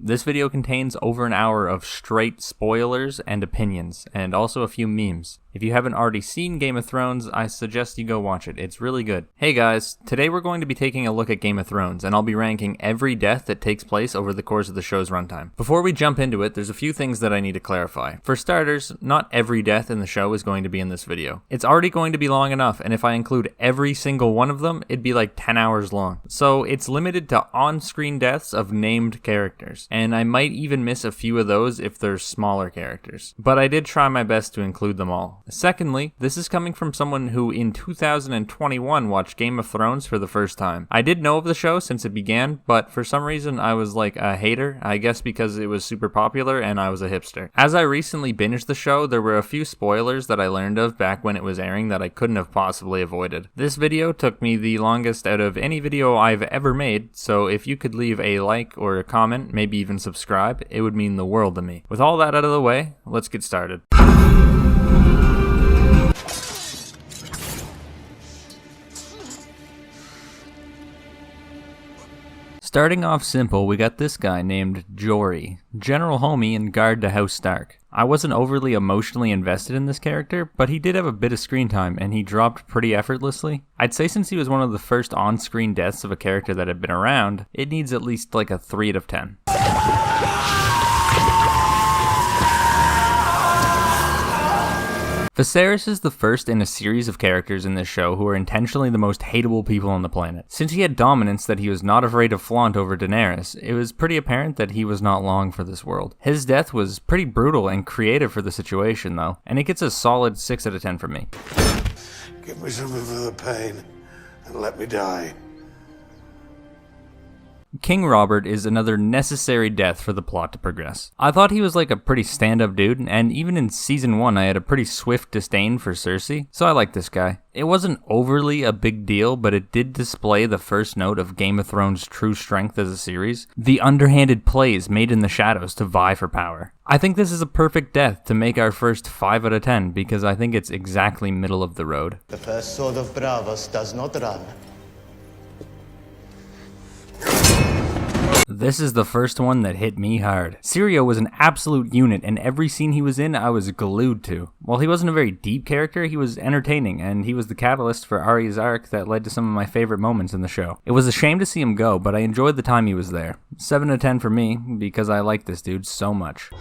This video contains over an hour of straight spoilers and opinions, and also a few memes. If you haven't already seen Game of Thrones, I suggest you go watch it. It's really good. Hey guys, today we're going to be taking a look at Game of Thrones, and I'll be ranking every death that takes place over the course of the show's runtime. Before we jump into it, there's a few things that I need to clarify. For starters, not every death in the show is going to be in this video. It's already going to be long enough, and if I include every single one of them, it'd be like 10 hours long. So it's limited to on-screen deaths of named characters, and I might even miss a few of those if they're smaller characters. But I did try my best to include them all. Secondly, this is coming from someone who in 2021 watched Game of Thrones for the first time. I did know of the show since it began, but for some reason I was like a hater, I guess because it was super popular and I was a hipster. As I recently binged the show, there were a few spoilers that I learned of back when it was airing that I couldn't have possibly avoided. This video took me the longest out of any video I've ever made, so if you could leave a like or a comment, maybe even subscribe, it would mean the world to me. With all that out of the way, let's get started. Starting off simple, we got this guy named Jory, general homie and guard to House Stark. I wasn't overly emotionally invested in this character, but he did have a bit of screen time and he dropped pretty effortlessly. I'd say since he was one of the first on-screen deaths of a character that had been around, it needs at least like a 3 out of 10. Viserys is the first in a series of characters in this show who are intentionally the most hateable people on the planet. Since he had dominance that he was not afraid to flaunt over Daenerys, it was pretty apparent that he was not long for this world. His death was pretty brutal and creative for the situation though, and it gets a solid 6 out of 10 from me. Give me some of the pain and let me die. King Robert is another necessary death for the plot to progress. I thought he was like a pretty stand-up dude, and even in season 1 I had a pretty swift disdain for Cersei, so I like this guy. It wasn't overly a big deal, but it did display the first note of Game of Thrones' true strength as a series, the underhanded plays made in the shadows to vie for power. I think this is a perfect death to make our first 5 out of 10, because I think it's exactly middle of the road. The first sword of Bravos does not run. This is the first one that hit me hard. Syrio was an absolute unit, and every scene he was in, I was glued to. While he wasn't a very deep character, he was entertaining, and he was the catalyst for Arya's arc that led to some of my favorite moments in the show. It was a shame to see him go, but I enjoyed the time he was there. 7 out of 10 for me, because I like this dude so much.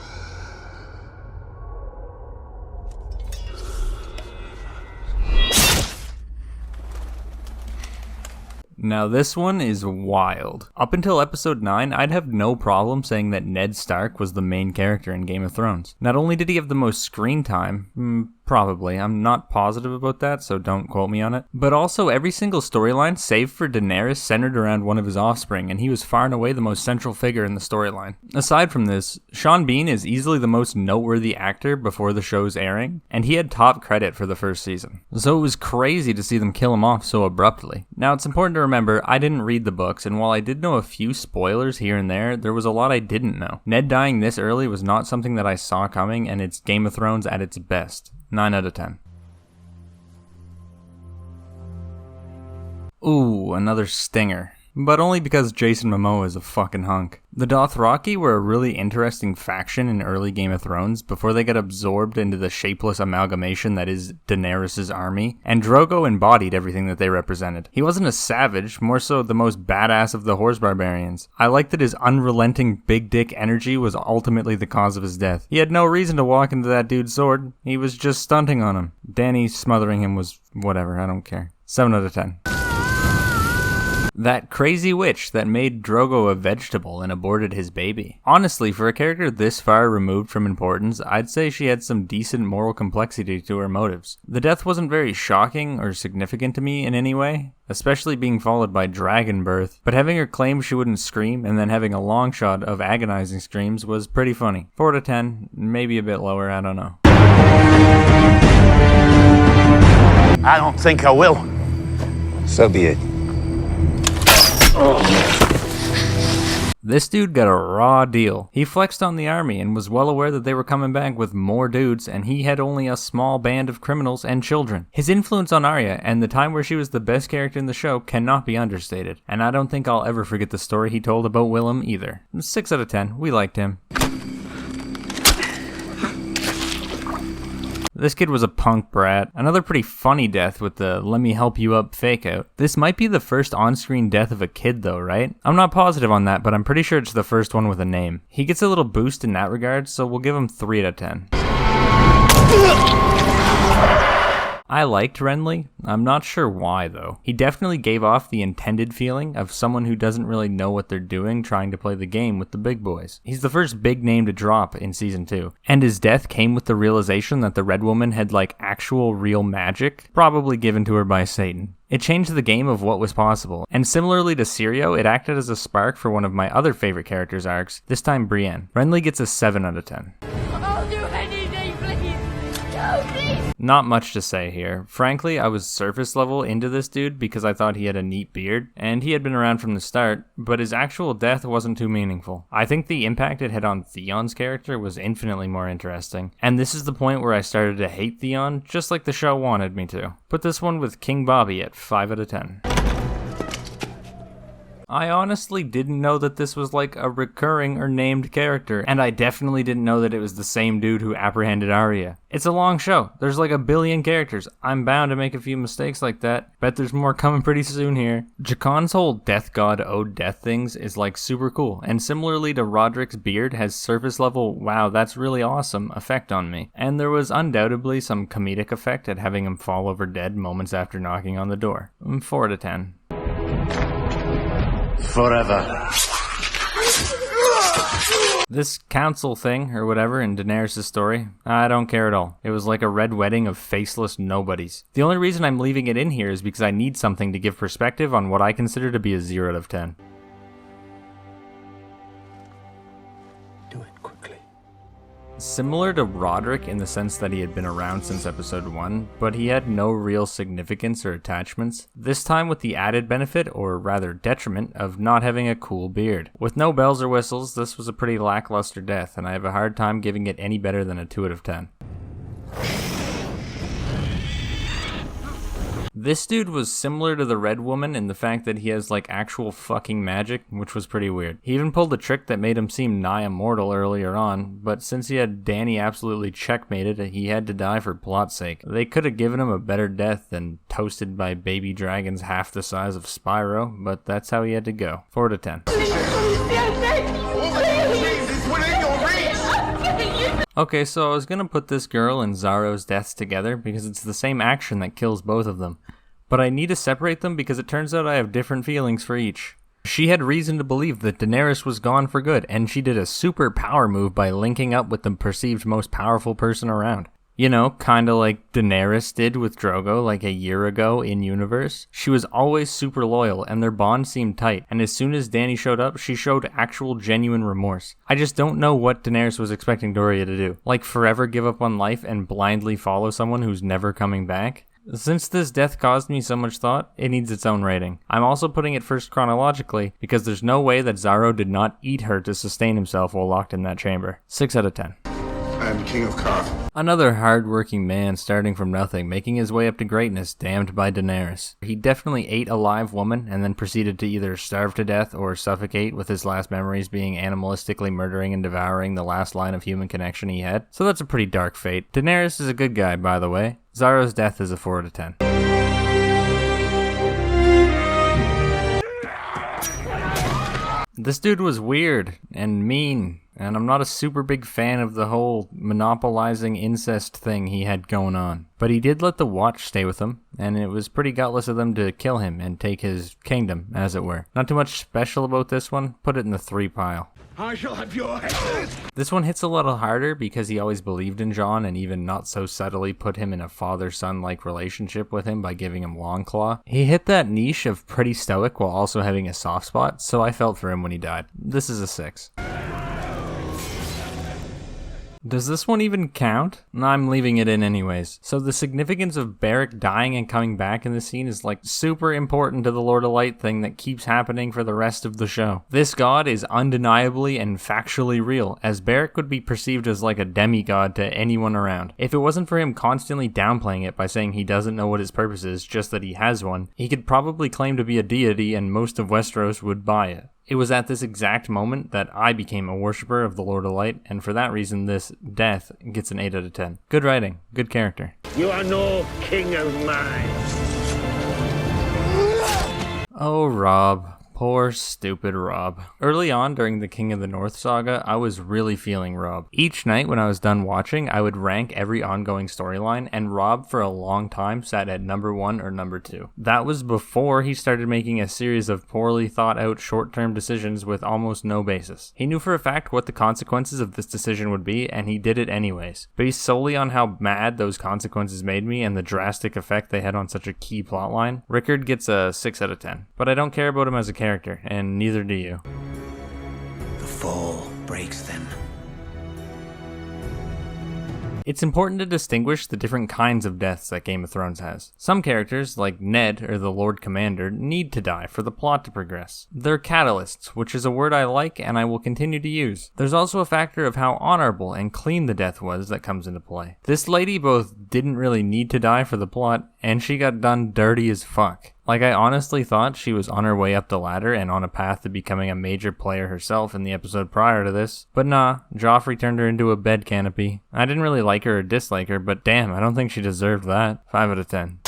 Now this one is wild. Up until episode 9, I'd have no problem saying that Ned Stark was the main character in Game of Thrones. Not only did he have the most screen time, probably, I'm not positive about that, so don't quote me on it, but also every single storyline, save for Daenerys, centered around one of his offspring, and he was far and away the most central figure in the storyline. Aside from this, Sean Bean is easily the most noteworthy actor before the show's airing, and he had top credit for the first season. So it was crazy to see them kill him off so abruptly. Now it's important to remember, I didn't read the books, and while I did know a few spoilers here and there was a lot I didn't know. Ned dying this early was not something that I saw coming, and it's Game of Thrones at its best. 9 out of 10. Ooh, another stinger. But only because Jason Momoa is a fucking hunk. The Dothraki were a really interesting faction in early Game of Thrones before they got absorbed into the shapeless amalgamation that is Daenerys' army, and Drogo embodied everything that they represented. He wasn't a savage, more so the most badass of the horse barbarians. I like that his unrelenting big dick energy was ultimately the cause of his death. He had no reason to walk into that dude's sword, he was just stunting on him. Dany smothering him was whatever, I don't care. 7 out of 10. That crazy witch that made Drogo a vegetable and aborted his baby. Honestly, for a character this far removed from importance, I'd say she had some decent moral complexity to her motives. The death wasn't very shocking or significant to me in any way, especially being followed by dragon birth, but having her claim she wouldn't scream and then having a long shot of agonizing screams was pretty funny. 4 out of 10, maybe a bit lower, I don't know. I don't think I will. So be it. This dude got a raw deal. He flexed on the army and was well aware that they were coming back with more dudes, and he had only a small band of criminals and children. His influence on Arya and the time where she was the best character in the show cannot be understated, and I don't think I'll ever forget the story he told about Willem either. 6 out of 10. We liked him. This kid was a punk brat. Another pretty funny death with the "let me help you up" fake out. This might be the first on-screen death of a kid though, right? I'm not positive on that, but I'm pretty sure it's the first one with a name. He gets a little boost in that regard, so we'll give him 3 out of 10. I liked Renly. I'm not sure why though. He definitely gave off the intended feeling of someone who doesn't really know what they're doing trying to play the game with the big boys. He's the first big name to drop in season 2. And his death came with the realization that the Red Woman had like actual real magic, probably given to her by Satan. It changed the game of what was possible, and similarly to Sirio, it acted as a spark for one of my other favorite characters' arcs, this time Brienne. Renly gets a 7 out of 10. I'll do anything, please. No, please. Not much to say here. Frankly, I was surface level into this dude because I thought he had a neat beard, and he had been around from the start, but his actual death wasn't too meaningful. I think the impact it had on Theon's character was infinitely more interesting, and this is the point where I started to hate Theon, just like the show wanted me to. Put this one with King Bobby at 5 out of 10. I honestly didn't know that this was like a recurring or named character, and I definitely didn't know that it was the same dude who apprehended Arya. It's a long show. There's like a billion characters. I'm bound to make a few mistakes like that. Bet there's more coming pretty soon here. Jacon's whole death god owed death things is like super cool, and similarly to Roderick's beard has surface level wow that's really awesome effect on me. And there was undoubtedly some comedic effect at having him fall over dead moments after knocking on the door. 4 out of 10. Forever. This council thing, or whatever, in Daenerys' story, I don't care at all. It was like a red wedding of faceless nobodies. The only reason I'm leaving it in here is because I need something to give perspective on what I consider to be a 0 out of 10. Do it quickly. Similar to Roderick in the sense that he had been around since episode 1, but he had no real significance or attachments, this time with the added benefit, or rather detriment, of not having a cool beard. With no bells or whistles, this was a pretty lackluster death, and I have a hard time giving it any better than a 2 out of 10. This dude was similar to the Red Woman in the fact that he has like actual fucking magic, which was pretty weird. He even pulled a trick that made him seem nigh immortal earlier on, but since he had Dany absolutely checkmated, he had to die for plot's sake. They could have given him a better death than toasted by baby dragons half the size of Spyro, but that's how he had to go. 4 out of 10. Okay, so I was gonna put this girl and Xaro's deaths together because it's the same action that kills both of them. But I need to separate them because it turns out I have different feelings for each. She had reason to believe that Daenerys was gone for good, and she did a super power move by linking up with the perceived most powerful person around. You know, kinda like Daenerys did with Drogo like a year ago in universe. She was always super loyal and their bond seemed tight, and as soon as Dany showed up, she showed actual genuine remorse. I just don't know what Daenerys was expecting Doria to do. Like forever give up on life and blindly follow someone who's never coming back? Since this death caused me so much thought, it needs its own rating. I'm also putting it first chronologically because there's no way that Xaro did not eat her to sustain himself while locked in that chamber. 6 out of 10. I am King of Kar. Another hard-working man starting from nothing, making his way up to greatness, damned by Daenerys. He definitely ate a live woman and then proceeded to either starve to death or suffocate, with his last memories being animalistically murdering and devouring the last line of human connection he had. So that's a pretty dark fate. Daenerys is a good guy, by the way. Xaro's death is a 4 out of 10. This dude was weird and mean, and I'm not a super big fan of the whole monopolizing incest thing he had going on. But he did let the Watch stay with him, and it was pretty gutless of them to kill him and take his kingdom, as it were. Not too much special about this one, put it in the 3 pile. I shall have your head. This one hits a little harder because he always believed in Jon and even not so subtly put him in a father-son-like relationship with him by giving him Longclaw. He hit that niche of pretty stoic while also having a soft spot, so I felt for him when he died. This is a 6. Does this one even count? No, I'm leaving it in anyways. So the significance of Beric dying and coming back in the scene is like super important to the Lord of Light thing that keeps happening for the rest of the show. This god is undeniably and factually real, as Beric would be perceived as like a demigod to anyone around. If it wasn't for him constantly downplaying it by saying he doesn't know what his purpose is, just that he has one, he could probably claim to be a deity and most of Westeros would buy it. It was at this exact moment that I became a worshipper of the Lord of Light, and for that reason this death gets an 8 out of 10. Good writing, good character. You are no king of mine. Oh, Robb. Poor, stupid Robb. Early on during the King of the North saga, I was really feeling Robb. Each night when I was done watching, I would rank every ongoing storyline, and Robb for a long time sat at number 1 or number 2. That was before he started making a series of poorly thought out short-term decisions with almost no basis. He knew for a fact what the consequences of this decision would be, and he did it anyways. Based solely on how mad those consequences made me and the drastic effect they had on such a key plotline, Rickard gets a 6 out of 10. But I don't care about him as a character, and neither do you. The fall breaks them. It's important to distinguish the different kinds of deaths that Game of Thrones has. Some characters, like Ned or the Lord Commander, need to die for the plot to progress. They're catalysts, which is a word I like and I will continue to use. There's also a factor of how honorable and clean the death was that comes into play. This lady both didn't really need to die for the plot, and she got done dirty as fuck. Like, I honestly thought she was on her way up the ladder and on a path to becoming a major player herself in the episode prior to this. But nah, Joffrey turned her into a bed canopy. I didn't really like her or dislike her, but damn, I don't think she deserved that. 5 out of 10.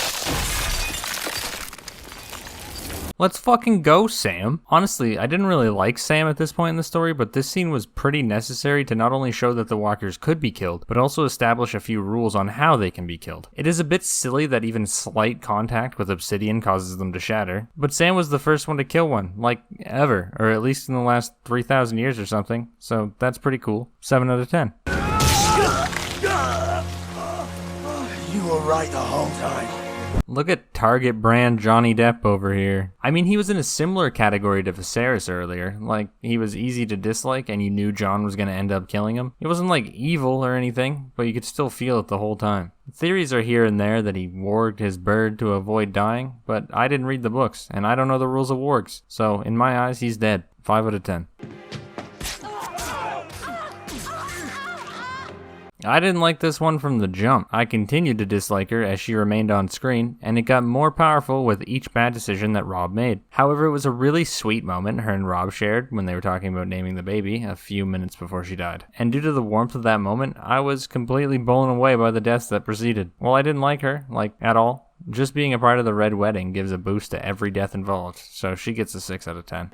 Let's fucking go, Sam. Honestly, I didn't really like Sam at this point in the story, but this scene was pretty necessary to not only show that the walkers could be killed, but also establish a few rules on how they can be killed. It is a bit silly that even slight contact with obsidian causes them to shatter, but Sam was the first one to kill one, like, ever, or at least in the last 3,000 years or something, so that's pretty cool. 7 out of 10. You were right the whole time. Look at Target brand Johnny Depp over here. I mean, he was in a similar category to Viserys earlier. Like, he was easy to dislike and you knew Jon was going to end up killing him. He wasn't like evil or anything, but you could still feel it the whole time. Theories are here and there that he warged his bird to avoid dying, but I didn't read the books and I don't know the rules of wargs. So in my eyes, he's dead. 5 out of 10. I didn't like this one from the jump. I continued to dislike her as she remained on screen, and it got more powerful with each bad decision that Robb made. However, it was a really sweet moment her and Robb shared when they were talking about naming the baby a few minutes before she died. And due to the warmth of that moment, I was completely blown away by the deaths that preceded. While I didn't like her, like, at all, just being a part of the Red Wedding gives a boost to every death involved, so she gets a 6 out of 10.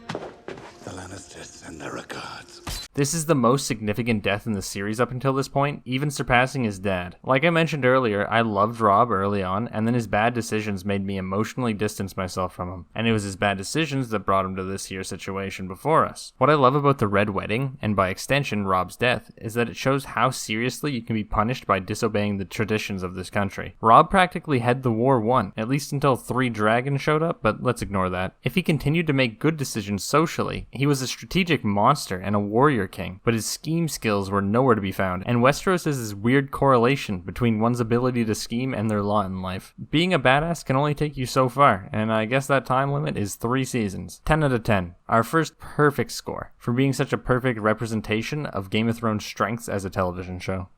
The Lannisters send their regards. This is the most significant death in the series up until this point, even surpassing his dad. Like I mentioned earlier, I loved Robb early on, and then his bad decisions made me emotionally distance myself from him. And it was his bad decisions that brought him to this here situation before us. What I love about the Red Wedding, and by extension Robb's death, is that it shows how seriously you can be punished by disobeying the traditions of this country. Robb practically had the war won, at least until 3 dragons showed up, but let's ignore that. If he continued to make good decisions socially, he was a strategic monster and a warrior king, but his scheme skills were nowhere to be found, and Westeros has this weird correlation between one's ability to scheme and their lot in life. Being a badass can only take you so far, and I guess that time limit is 3 seasons. 10 out of 10. Our first perfect score, for being such a perfect representation of Game of Thrones' strengths as a television show.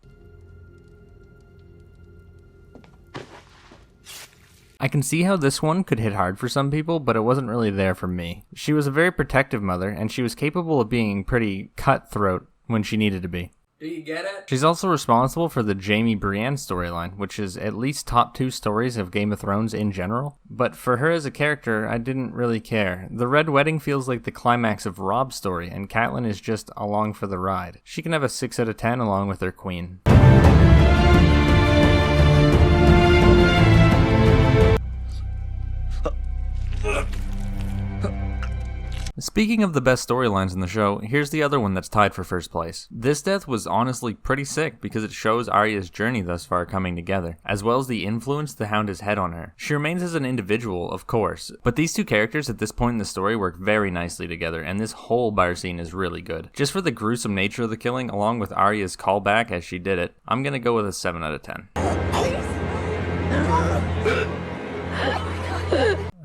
I can see how this one could hit hard for some people, but it wasn't really there for me. She was a very protective mother, and she was capable of being pretty cutthroat when she needed to be. Do you get it? She's also responsible for the Jaime Brienne storyline, which is at least top 2 stories of Game of Thrones in general. But for her as a character, I didn't really care. The Red Wedding feels like the climax of Robb's story, and Catelyn is just along for the ride. She can have a 6 out of 10 along with her queen. Speaking of the best storylines in the show, here's the other one that's tied for first place. This death was honestly pretty sick because it shows Arya's journey thus far coming together, as well as the influence the Hound has had on her. She remains as an individual, of course, but these two characters at this point in the story work very nicely together, and this whole bar scene is really good. Just for the gruesome nature of the killing, along with Arya's callback as she did it, I'm gonna go with a 7 out of 10.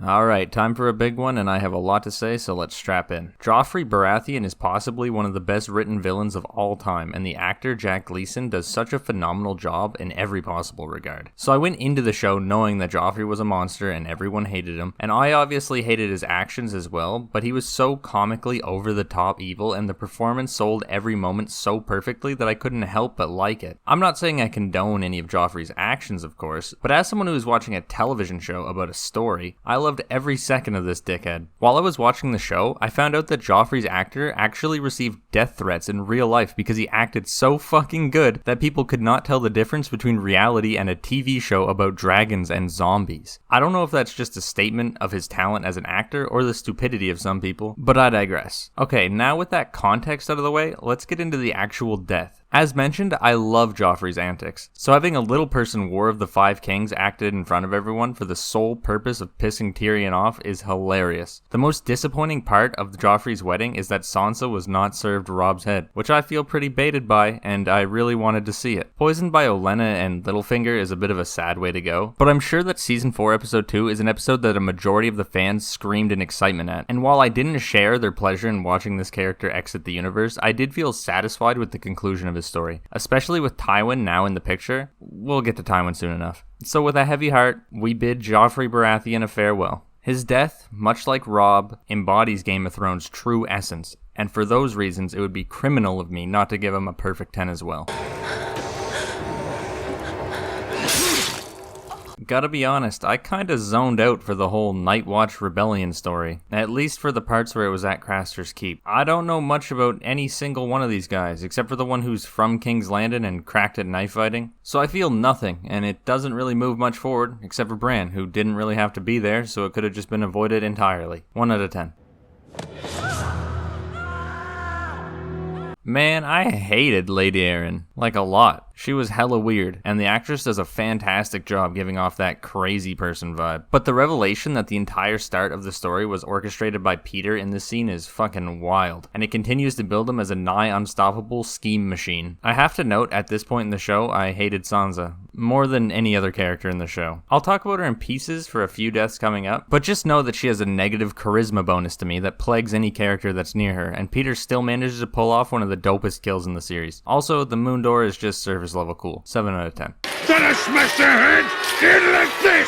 Alright, time for a big one, and I have a lot to say, so let's strap in. Joffrey Baratheon is possibly one of the best written villains of all time, and the actor Jack Gleeson does such a phenomenal job in every possible regard. So I went into the show knowing that Joffrey was a monster and everyone hated him, and I obviously hated his actions as well, but he was so comically over-the-top evil, and the performance sold every moment so perfectly that I couldn't help but like it. I'm not saying I condone any of Joffrey's actions, of course, but as someone who was watching a television show about a story, I loved every second of this dickhead. While I was watching the show, I found out that Joffrey's actor actually received death threats in real life because he acted so fucking good that people could not tell the difference between reality and a TV show about dragons and zombies. I don't know if that's just a statement of his talent as an actor or the stupidity of some people, but I digress. Okay, now with that context out of the way, let's get into the actual death. As mentioned, I love Joffrey's antics, so having a little person War of the Five Kings acted in front of everyone for the sole purpose of pissing Tyrion off is hilarious. The most disappointing part of Joffrey's wedding is that Sansa was not served Robb's head, which I feel pretty baited by, and I really wanted to see it. Poisoned by Olenna and Littlefinger is a bit of a sad way to go, but I'm sure that Season 4 Episode 2 is an episode that a majority of the fans screamed in excitement at, and while I didn't share their pleasure in watching this character exit the universe, I did feel satisfied with the conclusion of his story, especially with Tywin now in the picture. We'll get to Tywin soon enough. So with a heavy heart, we bid Joffrey Baratheon a farewell. His death, much like Robb, embodies Game of Thrones' true essence, and for those reasons it would be criminal of me not to give him a perfect 10 as well. Gotta be honest, I kinda zoned out for the whole Night Watch Rebellion story, at least for the parts where it was at Craster's Keep. I don't know much about any single one of these guys, except for the one who's from King's Landing and cracked at knife fighting, so I feel nothing, and it doesn't really move much forward, except for Bran, who didn't really have to be there, so it could have just been avoided entirely. 1 out of 10. Man, I hated Lady Arryn, like a lot. She was hella weird, and the actress does a fantastic job giving off that crazy person vibe. But the revelation that the entire start of the story was orchestrated by Peter in this scene is fucking wild, and it continues to build him as a nigh unstoppable scheme machine. I have to note, at this point in the show, I hated Sansa, more than any other character in the show. I'll talk about her in pieces for a few deaths coming up, but just know that she has a negative charisma bonus to me that plagues any character that's near her, and Peter still manages to pull off one of the dopest kills in the series. Also, the moon door is just surface level cool. 7 out of 10. Gonna smash their head in like this!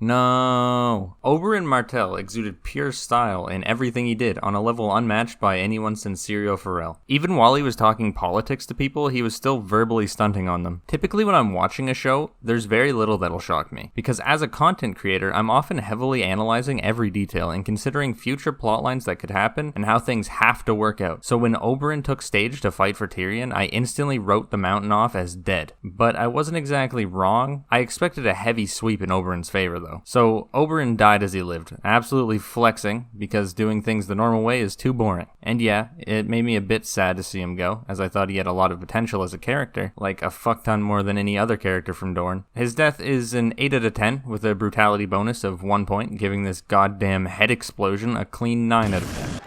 No. Oberyn Martell exuded pure style in everything he did on a level unmatched by anyone since Syrio Forel. Even while he was talking politics to people, he was still verbally stunting on them. Typically when I'm watching a show, there's very little that'll shock me, because as a content creator, I'm often heavily analyzing every detail and considering future plotlines that could happen and how things have to work out. So when Oberyn took stage to fight for Tyrion, I instantly wrote the Mountain off as dead. But I wasn't exactly wrong. I expected a heavy sweep in Oberyn's favor though. So Oberyn died as he lived, absolutely flexing, because doing things the normal way is too boring. And yeah, it made me a bit sad to see him go, as I thought he had a lot of potential as a character, like a fuck ton more than any other character from Dorne. His death is an 8 out of 10, with a brutality bonus of 1 point, giving this goddamn head explosion a clean 9 out of 10.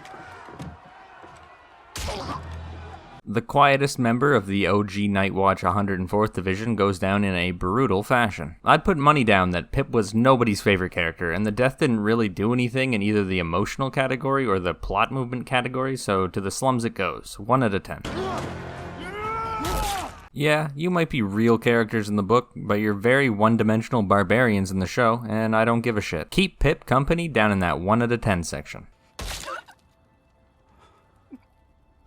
The quietest member of the OG Nightwatch 104th Division goes down in a brutal fashion. I'd put money down that Pip was nobody's favorite character, and the death didn't really do anything in either the emotional category or the plot movement category, so to the slums it goes. 1 out of 10. Yeah, you might be real characters in the book, but you're very one-dimensional barbarians in the show, and I don't give a shit. Keep Pip company down in that 1 out of 10 section.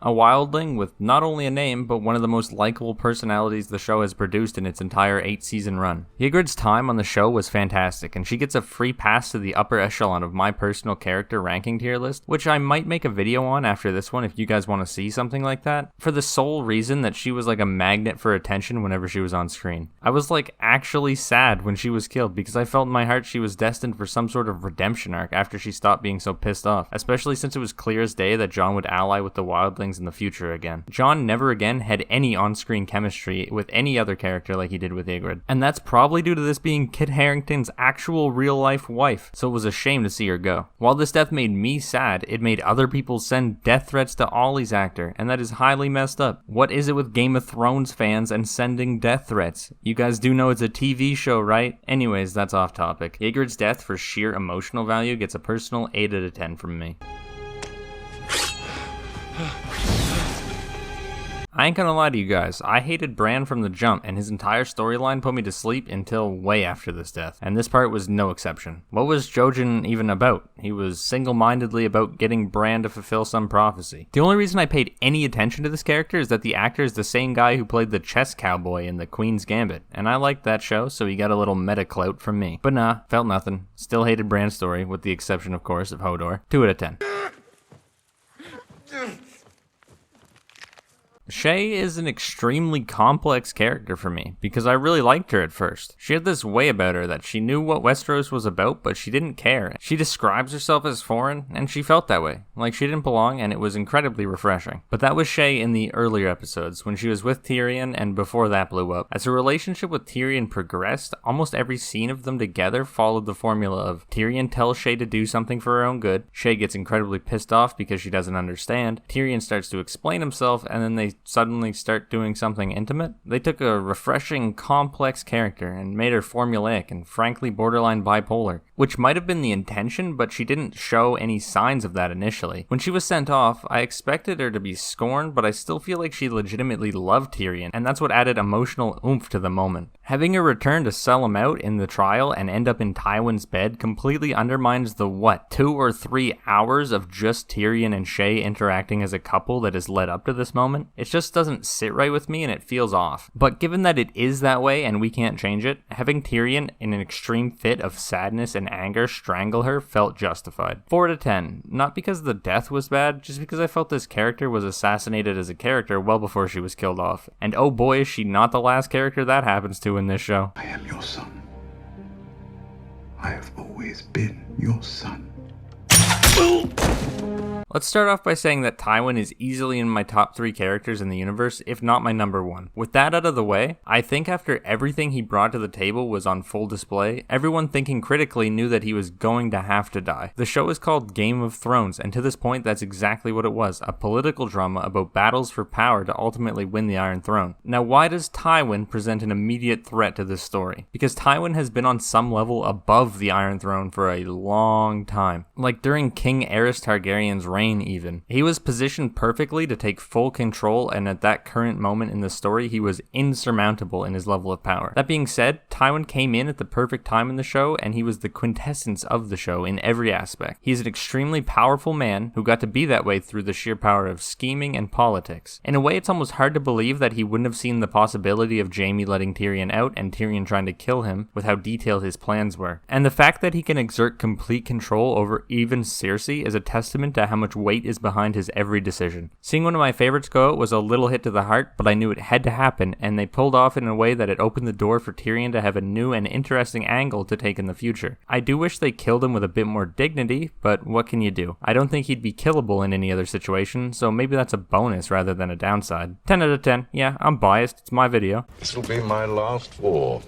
A wildling with not only a name, but one of the most likable personalities the show has produced in its entire 8-season run. Ygritte's time on the show was fantastic, and she gets a free pass to the upper echelon of my personal character ranking tier list, which I might make a video on after this one if you guys want to see something like that, for the sole reason that she was like a magnet for attention whenever she was on screen. I was like actually sad when she was killed because I felt in my heart she was destined for some sort of redemption arc after she stopped being so pissed off, especially since it was clear as day that Jon would ally with the wildlings in the future again. Jon never again had any on-screen chemistry with any other character like he did with Ygritte, and that's probably due to this being Kit Harington's actual real-life wife, so it was a shame to see her go. While this death made me sad, it made other people send death threats to Ollie's actor, and that is highly messed up. What is it with Game of Thrones fans and sending death threats? You guys do know it's a TV show, right? Anyways, that's off topic. Ygritte's death for sheer emotional value gets a personal 8 out of 10 from me. I ain't gonna lie to you guys, I hated Bran from the jump, and his entire storyline put me to sleep until way after this death, and this part was no exception. What was Jojen even about? He was single-mindedly about getting Bran to fulfill some prophecy. The only reason I paid any attention to this character is that the actor is the same guy who played the chess cowboy in The Queen's Gambit, and I liked that show, so he got a little meta clout from me. But nah, felt nothing. Still hated Bran's story, with the exception, of course, of Hodor. 2 out of 10. Shae is an extremely complex character for me, because I really liked her at first. She had this way about her that she knew what Westeros was about, but she didn't care. She describes herself as foreign, and she felt that way, like she didn't belong, and it was incredibly refreshing. But that was Shae in the earlier episodes, when she was with Tyrion, and before that blew up. As her relationship with Tyrion progressed, almost every scene of them together followed the formula of Tyrion tells Shae to do something for her own good, Shae gets incredibly pissed off because she doesn't understand, Tyrion starts to explain himself, and then they suddenly start doing something intimate. They took a refreshing, complex character and made her formulaic and frankly borderline bipolar, which might have been the intention, but she didn't show any signs of that initially. When she was sent off, I expected her to be scorned, but I still feel like she legitimately loved Tyrion, and that's what added emotional oomph to the moment. Having her return to sell him out in the trial and end up in Tywin's bed completely undermines the 2 or 3 hours of just Tyrion and Shae interacting as a couple that has led up to this moment. It just doesn't sit right with me and it feels off. But given that it is that way and we can't change it, having Tyrion in an extreme fit of sadness and anger strangle her felt justified. 4 out of 10. Not because the death was bad, just because I felt this character was assassinated as a character well before she was killed off. And oh boy, is she not the last character that happens to in this show. I am your son. I have always been your son. Let's start off by saying that Tywin is easily in my top 3 characters in the universe, if not my number 1. With that out of the way, I think after everything he brought to the table was on full display, everyone thinking critically knew that he was going to have to die. The show is called Game of Thrones, and to this point that's exactly what it was, a political drama about battles for power to ultimately win the Iron Throne. Now why does Tywin present an immediate threat to this story? Because Tywin has been on some level above the Iron Throne for a long time. Like during King Aerys Targaryen's reign even. He was positioned perfectly to take full control, and at that current moment in the story, he was insurmountable in his level of power. That being said, Tywin came in at the perfect time in the show, and he was the quintessence of the show in every aspect. He's an extremely powerful man who got to be that way through the sheer power of scheming and politics. In a way, it's almost hard to believe that he wouldn't have seen the possibility of Jaime letting Tyrion out and Tyrion trying to kill him with how detailed his plans were. And the fact that he can exert complete control over even Cersei is a testament to how much weight is behind his every decision. Seeing one of my favorites go out was a little hit to the heart, but I knew it had to happen, and they pulled off in a way that it opened the door for Tyrion to have a new and interesting angle to take in the future. I do wish they killed him with a bit more dignity, but what can you do? I don't think he'd be killable in any other situation, so maybe that's a bonus rather than a downside. 10 out of 10. Yeah, I'm biased. It's my video. This'll be my last war.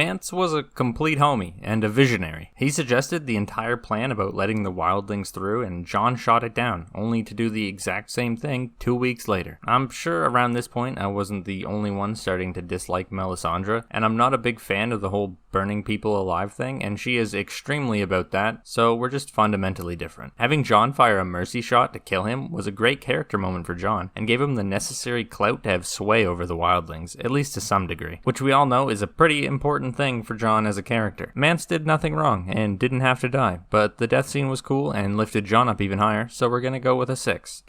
Mance was a complete homie and a visionary. He suggested the entire plan about letting the wildlings through, and John shot it down, only to do the exact same thing 2 weeks later. I'm sure around this point I wasn't the only one starting to dislike Melisandre, and I'm not a big fan of the whole burning people alive thing, and she is extremely about that, so we're just fundamentally different. Having John fire a mercy shot to kill him was a great character moment for John, and gave him the necessary clout to have sway over the wildlings, at least to some degree, which we all know is a pretty important thing for John as a character. Mance did nothing wrong, and didn't have to die, but the death scene was cool and lifted John up even higher, so we're gonna go with a 6.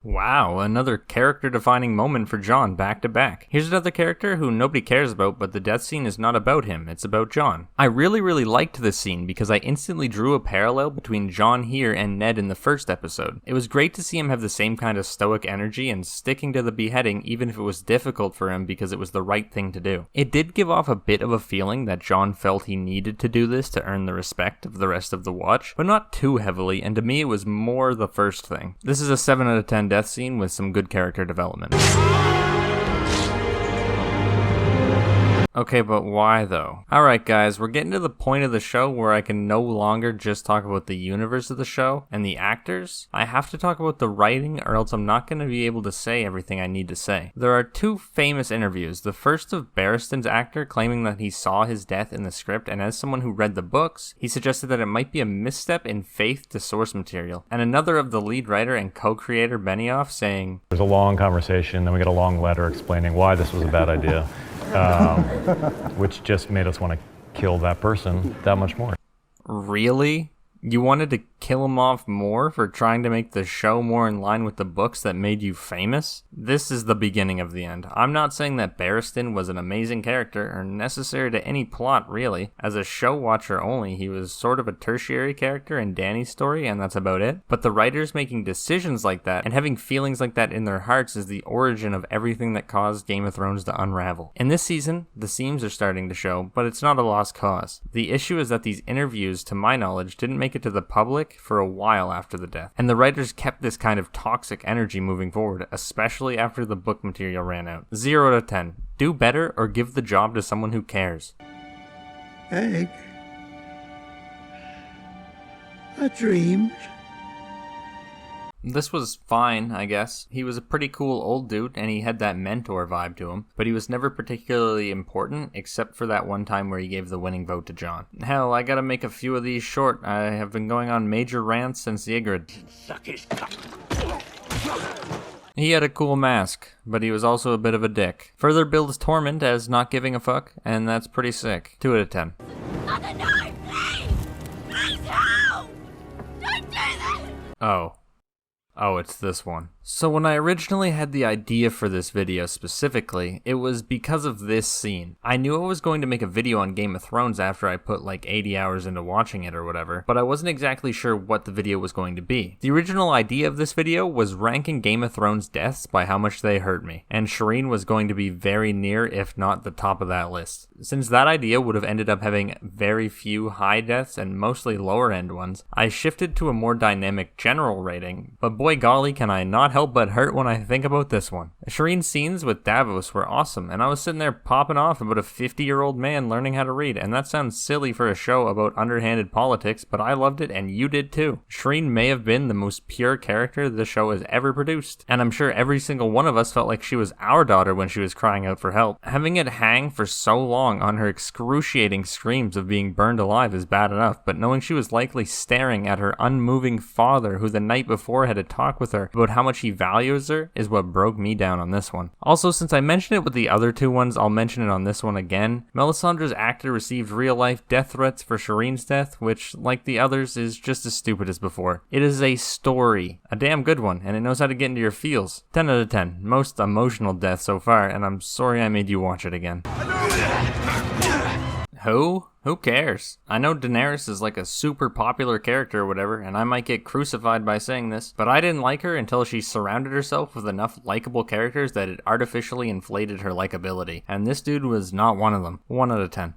Wow, another character-defining moment for John back to back. Here's another character who nobody cares about, but the death scene is not about him, it's about John. I really liked this scene because I instantly drew a parallel between John here and Ned in the first episode. It was great to see him have the same kind of stoic energy and sticking to the beheading even if it was difficult for him because it was the right thing to do. It did give off a bit of a feeling that John felt he needed to do this to earn the respect of the rest of the watch, but not too heavily, and to me it was more the first thing. This is a 7 out of 10 death scene with some good character development. Okay, but why though? Alright guys, we're getting to the point of the show where I can no longer just talk about the universe of the show and the actors. I have to talk about the writing or else I'm not going to be able to say everything I need to say. There are 2 famous interviews, the first of Barristan's actor claiming that he saw his death in the script, and as someone who read the books, he suggested that it might be a misstep in faith to source material, and another of the lead writer and co-creator Benioff saying, "There's a long conversation, then we get a long letter explaining why this was a bad idea." Which just made us want to kill that person that much more. Really? You wanted to kill him off more for trying to make the show more in line with the books that made you famous? This is the beginning of the end. I'm not saying that Barristan was an amazing character or necessary to any plot, really. As a show watcher only, he was sort of a tertiary character in Dany's story, and that's about it. But the writers making decisions like that and having feelings like that in their hearts is the origin of everything that caused Game of Thrones to unravel. In this season, the seams are starting to show, but it's not a lost cause. The issue is that these interviews, to my knowledge, didn't make it to the public for a while after the death, and the writers kept this kind of toxic energy moving forward, especially after the book material ran out. 0 out of 10. Do better or give the job to someone who cares. Egg. I dreamed. This was fine, I guess. He was a pretty cool old dude, and he had that mentor vibe to him, but he was never particularly important, except for that one time where he gave the winning vote to Jon. Hell, I gotta make a few of these short. I have been going on major rants since Ygritte. Suck his cock. He had a cool mask, but he was also a bit of a dick. Further builds Tormund as not giving a fuck, and that's pretty sick. 2 out of 10. Mother, no, please! Please help! Don't do this! Oh, it's this one. So when I originally had the idea for this video specifically, it was because of this scene. I knew I was going to make a video on Game of Thrones after I put like 80 hours into watching it or whatever, but I wasn't exactly sure what the video was going to be. The original idea of this video was ranking Game of Thrones deaths by how much they hurt me, and Shireen was going to be very near, if not the top of that list. Since that idea would have ended up having very few high deaths and mostly lower end ones, I shifted to a more dynamic general rating, but boy golly can I not help but hurt when I think about this one. Shireen's scenes with Davos were awesome, and I was sitting there popping off about a 50-year-old man learning how to read, and that sounds silly for a show about underhanded politics, but I loved it and you did too. Shireen may have been the most pure character the show has ever produced, and I'm sure every single one of us felt like she was our daughter when she was crying out for help. Having it hang for so long on her excruciating screams of being burned alive is bad enough, but knowing she was likely staring at her unmoving father who the night before had a talk with her about how much he values her is what broke me down on this one. Also, since I mentioned it with the other 2 ones, I'll mention it on this one again. Melisandre's actor received real-life death threats for Shireen's death, which, like the others, is just as stupid as before. It is a story, a damn good one, and it knows how to get into your feels. 10 out of 10. Most emotional death so far, and I'm sorry I made you watch it again. Who? Who cares? I know Daenerys is like a super popular character or whatever, and I might get crucified by saying this, but I didn't like her until she surrounded herself with enough likable characters that it artificially inflated her likability, and this dude was not one of them. 1 out of 10.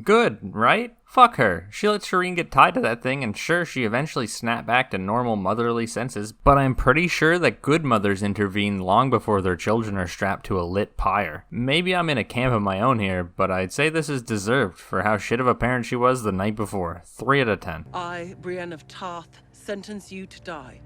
Good, right? Fuck her. She let Shireen get tied to that thing, and sure, she eventually snapped back to normal motherly senses, but I'm pretty sure that good mothers intervene long before their children are strapped to a lit pyre. Maybe I'm in a camp of my own here, but I'd say this is deserved for how shit of a parent she was the night before. 3 out of 10. I, Brienne of Tarth, sentence you to die.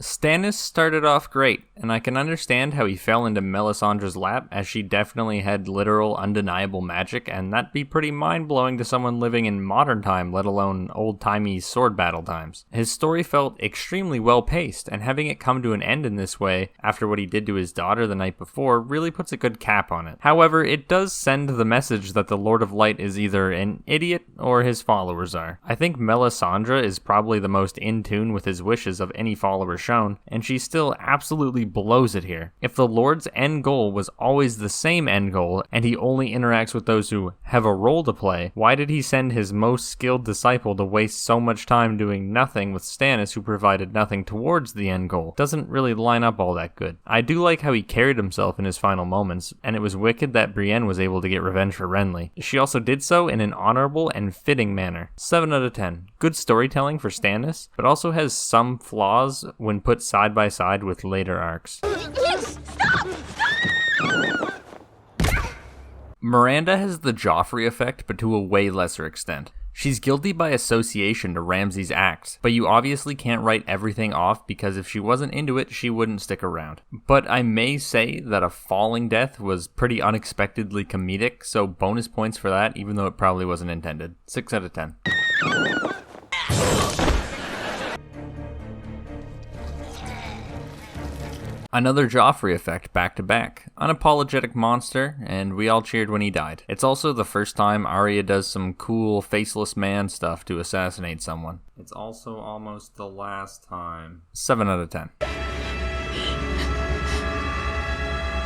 Stannis started off great, and I can understand how he fell into Melisandre's lap, as she definitely had literal, undeniable magic, and that'd be pretty mind-blowing to someone living in modern time, let alone old-timey sword battle times. His story felt extremely well-paced, and having it come to an end in this way, after what he did to his daughter the night before, really puts a good cap on it. However, it does send the message that the Lord of Light is either an idiot, or his followers are. I think Melisandre is probably the most in tune with his wishes of any follower shown, and she still absolutely blows it here. If the Lord's end goal was always the same end goal, and he only interacts with those who have a role to play, why did he send his most skilled disciple to waste so much time doing nothing with Stannis, who provided nothing towards the end goal? Doesn't really line up all that good. I do like how he carried himself in his final moments, and it was wicked that Brienne was able to get revenge for Renly. She also did so in an honorable and fitting manner. 7 out of 10. Good storytelling for Stannis, but also has some flaws when put side by side with later arcs. Miranda has the Joffrey effect, but to a way lesser extent. She's guilty by association to Ramsay's acts, but you obviously can't write everything off because if she wasn't into it, she wouldn't stick around. But I may say that a falling death was pretty unexpectedly comedic, so bonus points for that, even though it probably wasn't intended. 6 out of 10. Another Joffrey effect back to back. Unapologetic monster, and we all cheered when he died. It's also the first time Arya does some cool faceless man stuff to assassinate someone. It's also almost the last time. 7 out of 10.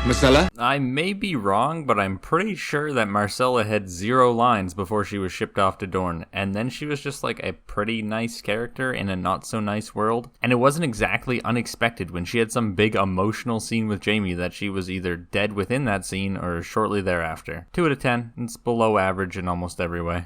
Marcella? I may be wrong, but I'm pretty sure that Marcella had 0 lines before she was shipped off to Dorne, and then she was just like a pretty nice character in a not so nice world. And it wasn't exactly unexpected when she had some big emotional scene with Jaime that she was either dead within that scene or shortly thereafter. 2 out of 10. It's below average in almost every way.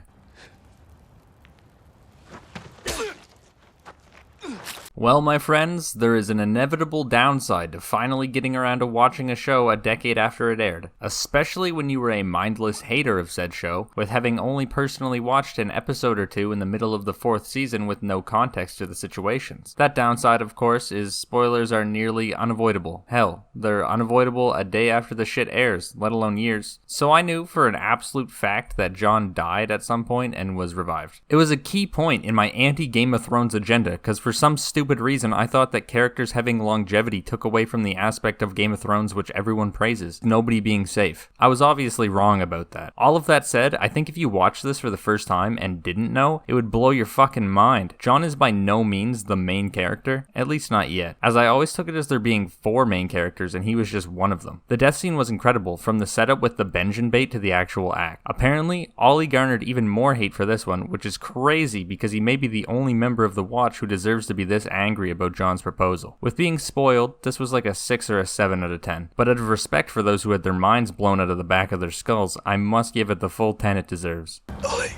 Well, my friends, there is an inevitable downside to finally getting around to watching a show a decade after it aired, especially when you were a mindless hater of said show, with having only personally watched an episode or two in the middle of the 4th season with no context to the situations. That downside, of course, is spoilers are nearly unavoidable. Hell, they're unavoidable a day after the shit airs, let alone years. So I knew for an absolute fact that Jon died at some point and was revived. It was a key point in my anti-Game of Thrones agenda, because for some stupid reason I thought that characters having longevity took away from the aspect of Game of Thrones which everyone praises, nobody being safe. I was obviously wrong about that. All of that said, I think if you watched this for the first time and didn't know, it would blow your fucking mind. Jon is by no means the main character, at least not yet, as I always took it as there being 4 main characters and he was just one of them. The death scene was incredible, from the setup with the Benjen bait to the actual act. Apparently, Ollie garnered even more hate for this one, which is crazy because he may be the only member of the Watch who deserves to be this angry about Jon's proposal. With being spoiled, this was like a 6 or a 7 out of 10. But out of respect for those who had their minds blown out of the back of their skulls, I must give it the full 10 it deserves. Ollie.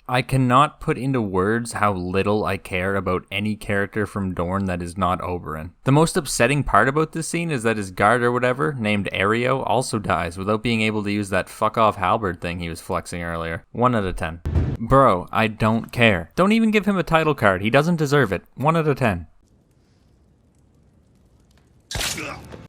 I cannot put into words how little I care about any character from Dorne that is not Oberyn. The most upsetting part about this scene is that his guard or whatever, named Aereo, also dies without being able to use that fuck off halberd thing he was flexing earlier. 1 out of 10. Bro, I don't care. Don't even give him a title card, he doesn't deserve it. 1 out of 10.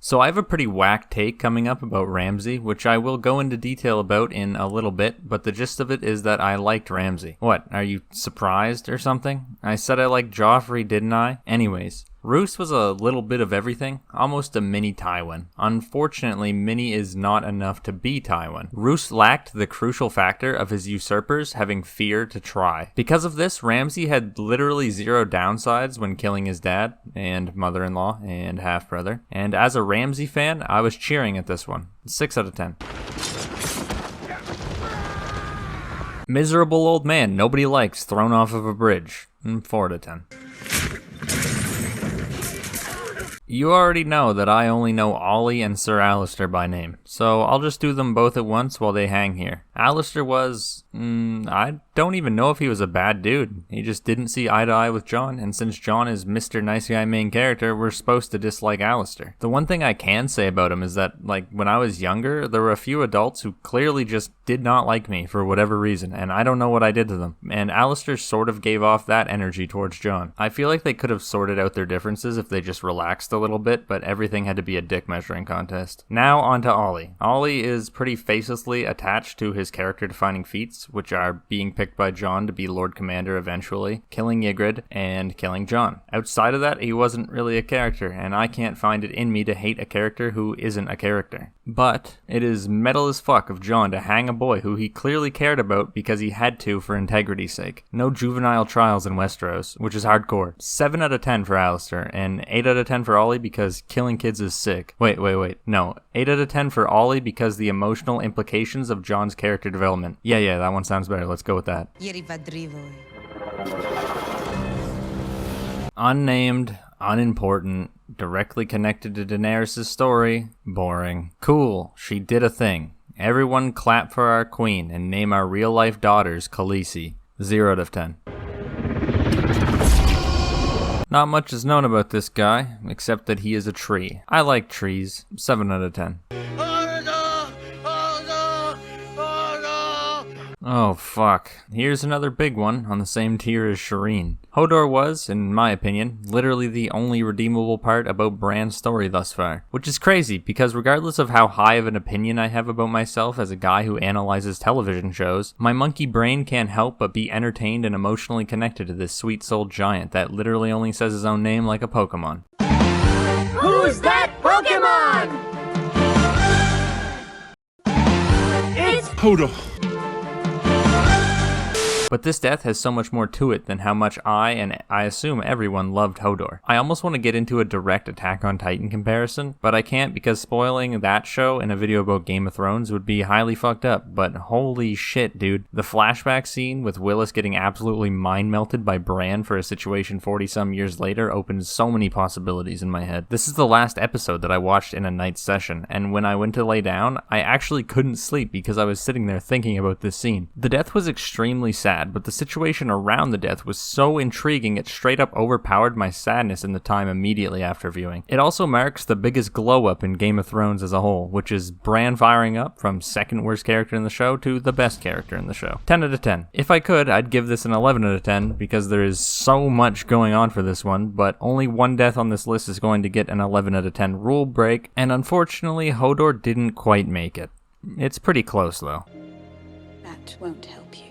So I have a pretty whack take coming up about Ramsay, which I will go into detail about in a little bit, but the gist of it is that I liked Ramsay. What, are you surprised or something? I said I liked Joffrey, didn't I? Anyways, Roose was a little bit of everything, almost a mini Tywin. Unfortunately, mini is not enough to be Tywin. Roose lacked the crucial factor of his usurpers having fear to try. Because of this, Ramsay had literally 0 downsides when killing his dad, and mother-in-law, and half-brother. And as a Ramsay fan, I was cheering at this one. 6 out of 10. Miserable old man nobody likes thrown off of a bridge. 4 out of 10. You already know that I only know Ollie and Sir Alistair by name, so I'll just do them both at once while they hang here. Alistair was, I don't even know if he was a bad dude. He just didn't see eye to eye with John, and since John is Mr. Nice Guy main character, we're supposed to dislike Alistair. The one thing I can say about him is that, like, when I was younger, there were a few adults who clearly just did not like me for whatever reason, and I don't know what I did to them. And Alistair sort of gave off that energy towards John. I feel like they could have sorted out their differences if they just relaxed a little bit, but everything had to be a dick measuring contest. Now on to Ollie. Ollie is pretty facelessly attached to his character-defining feats, which are being picked by John to be Lord Commander eventually, killing Ygritte, and killing John. Outside of that, he wasn't really a character, and I can't find it in me to hate a character who isn't a character. But it is metal as fuck of John to hang a boy who he clearly cared about because he had to for integrity's sake. No juvenile trials in Westeros, which is hardcore. 7 out of 10 for Alistair, and 8 out of 10 for Ollie because killing kids is sick. Wait. No, 8 out of 10 for Ollie because the emotional implications of John's character development. Yeah, that one sounds better. Let's go with that. Unnamed, unimportant, directly connected to Daenerys' story, boring. Cool, she did a thing. Everyone clap for our queen and name our real-life daughters Khaleesi. 0 out of 10. Not much is known about this guy, except that he is a tree. I like trees. 7 out of 10. Oh fuck. Here's another big one on the same tier as Shireen. Hodor was, in my opinion, literally the only redeemable part about Bran's story thus far. Which is crazy, because regardless of how high of an opinion I have about myself as a guy who analyzes television shows, my monkey brain can't help but be entertained and emotionally connected to this sweet-souled giant that literally only says his own name like a Pokemon. Who's that Pokemon? It's Hodor. But this death has so much more to it than how much I, and I assume everyone, loved Hodor. I almost want to get into a direct Attack on Titan comparison, but I can't because spoiling that show in a video about Game of Thrones would be highly fucked up. But holy shit, dude. The flashback scene with Willis getting absolutely mind-melted by Bran for a situation 40-some years later opens so many possibilities in my head. This is the last episode that I watched in a night session, and when I went to lay down, I actually couldn't sleep because I was sitting there thinking about this scene. The death was extremely sad, but the situation around the death was so intriguing it straight up overpowered my sadness in the time immediately after viewing. It also marks the biggest glow up in Game of Thrones as a whole, which is Bran firing up from second worst character in the show to the best character in the show. 10 out of 10. If I could, I'd give this an 11 out of 10 because there is so much going on for this one, but only one death on this list is going to get an 11 out of 10 rule break, and unfortunately Hodor didn't quite make it. It's pretty close though. That won't help you.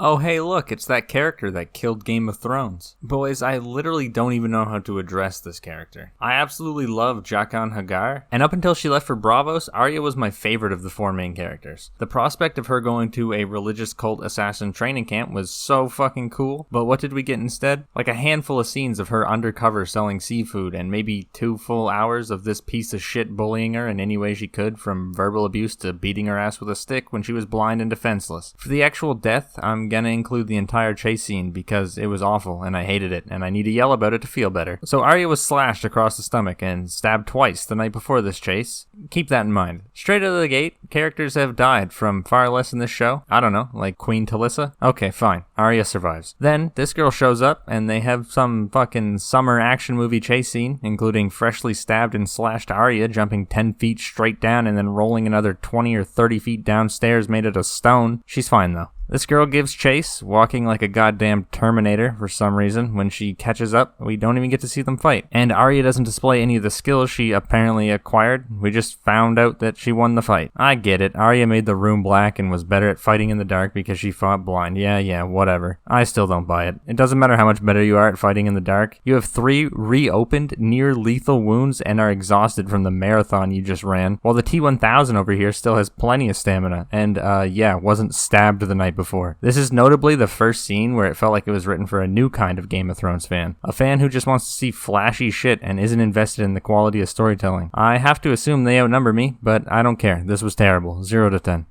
Oh hey look, it's that character that killed Game of Thrones. Boys, I literally don't even know how to address this character. I absolutely love Jaqen H'ghar, and up until she left for Braavos, Arya was my favorite of the 4 main characters. The prospect of her going to a religious cult assassin training camp was so fucking cool, but what did we get instead? Like a handful of scenes of her undercover selling seafood and maybe 2 full hours of this piece of shit bullying her in any way she could, from verbal abuse to beating her ass with a stick when she was blind and defenseless. For the actual death, I'm gonna include the entire chase scene because it was awful and I hated it and I need to yell about it to feel better. So Arya was slashed across the stomach and stabbed twice the night before this chase. Keep that in mind. Straight out of the gate, characters have died from far less in this show. I don't know, like Queen Talissa? Okay, fine. Arya survives. Then, this girl shows up and they have some fucking summer action movie chase scene, including freshly stabbed and slashed Arya jumping 10 feet straight down and then rolling another 20 or 30 feet downstairs made out of stone. She's fine though. This girl gives chase, walking like a goddamn Terminator for some reason. When she catches up, we don't even get to see them fight. And Arya doesn't display any of the skills she apparently acquired. We just found out that she won the fight. I get it. Arya made the room black and was better at fighting in the dark because she fought blind. Yeah, whatever. I still don't buy it. It doesn't matter how much better you are at fighting in the dark. You have 3 reopened, near-lethal wounds and are exhausted from the marathon you just ran, while the T-1000 over here still has plenty of stamina and, wasn't stabbed the night before. This is notably the first scene where it felt like it was written for a new kind of Game of Thrones fan. A fan who just wants to see flashy shit and isn't invested in the quality of storytelling. I have to assume they outnumber me, but I don't care. This was terrible. 0 to 10.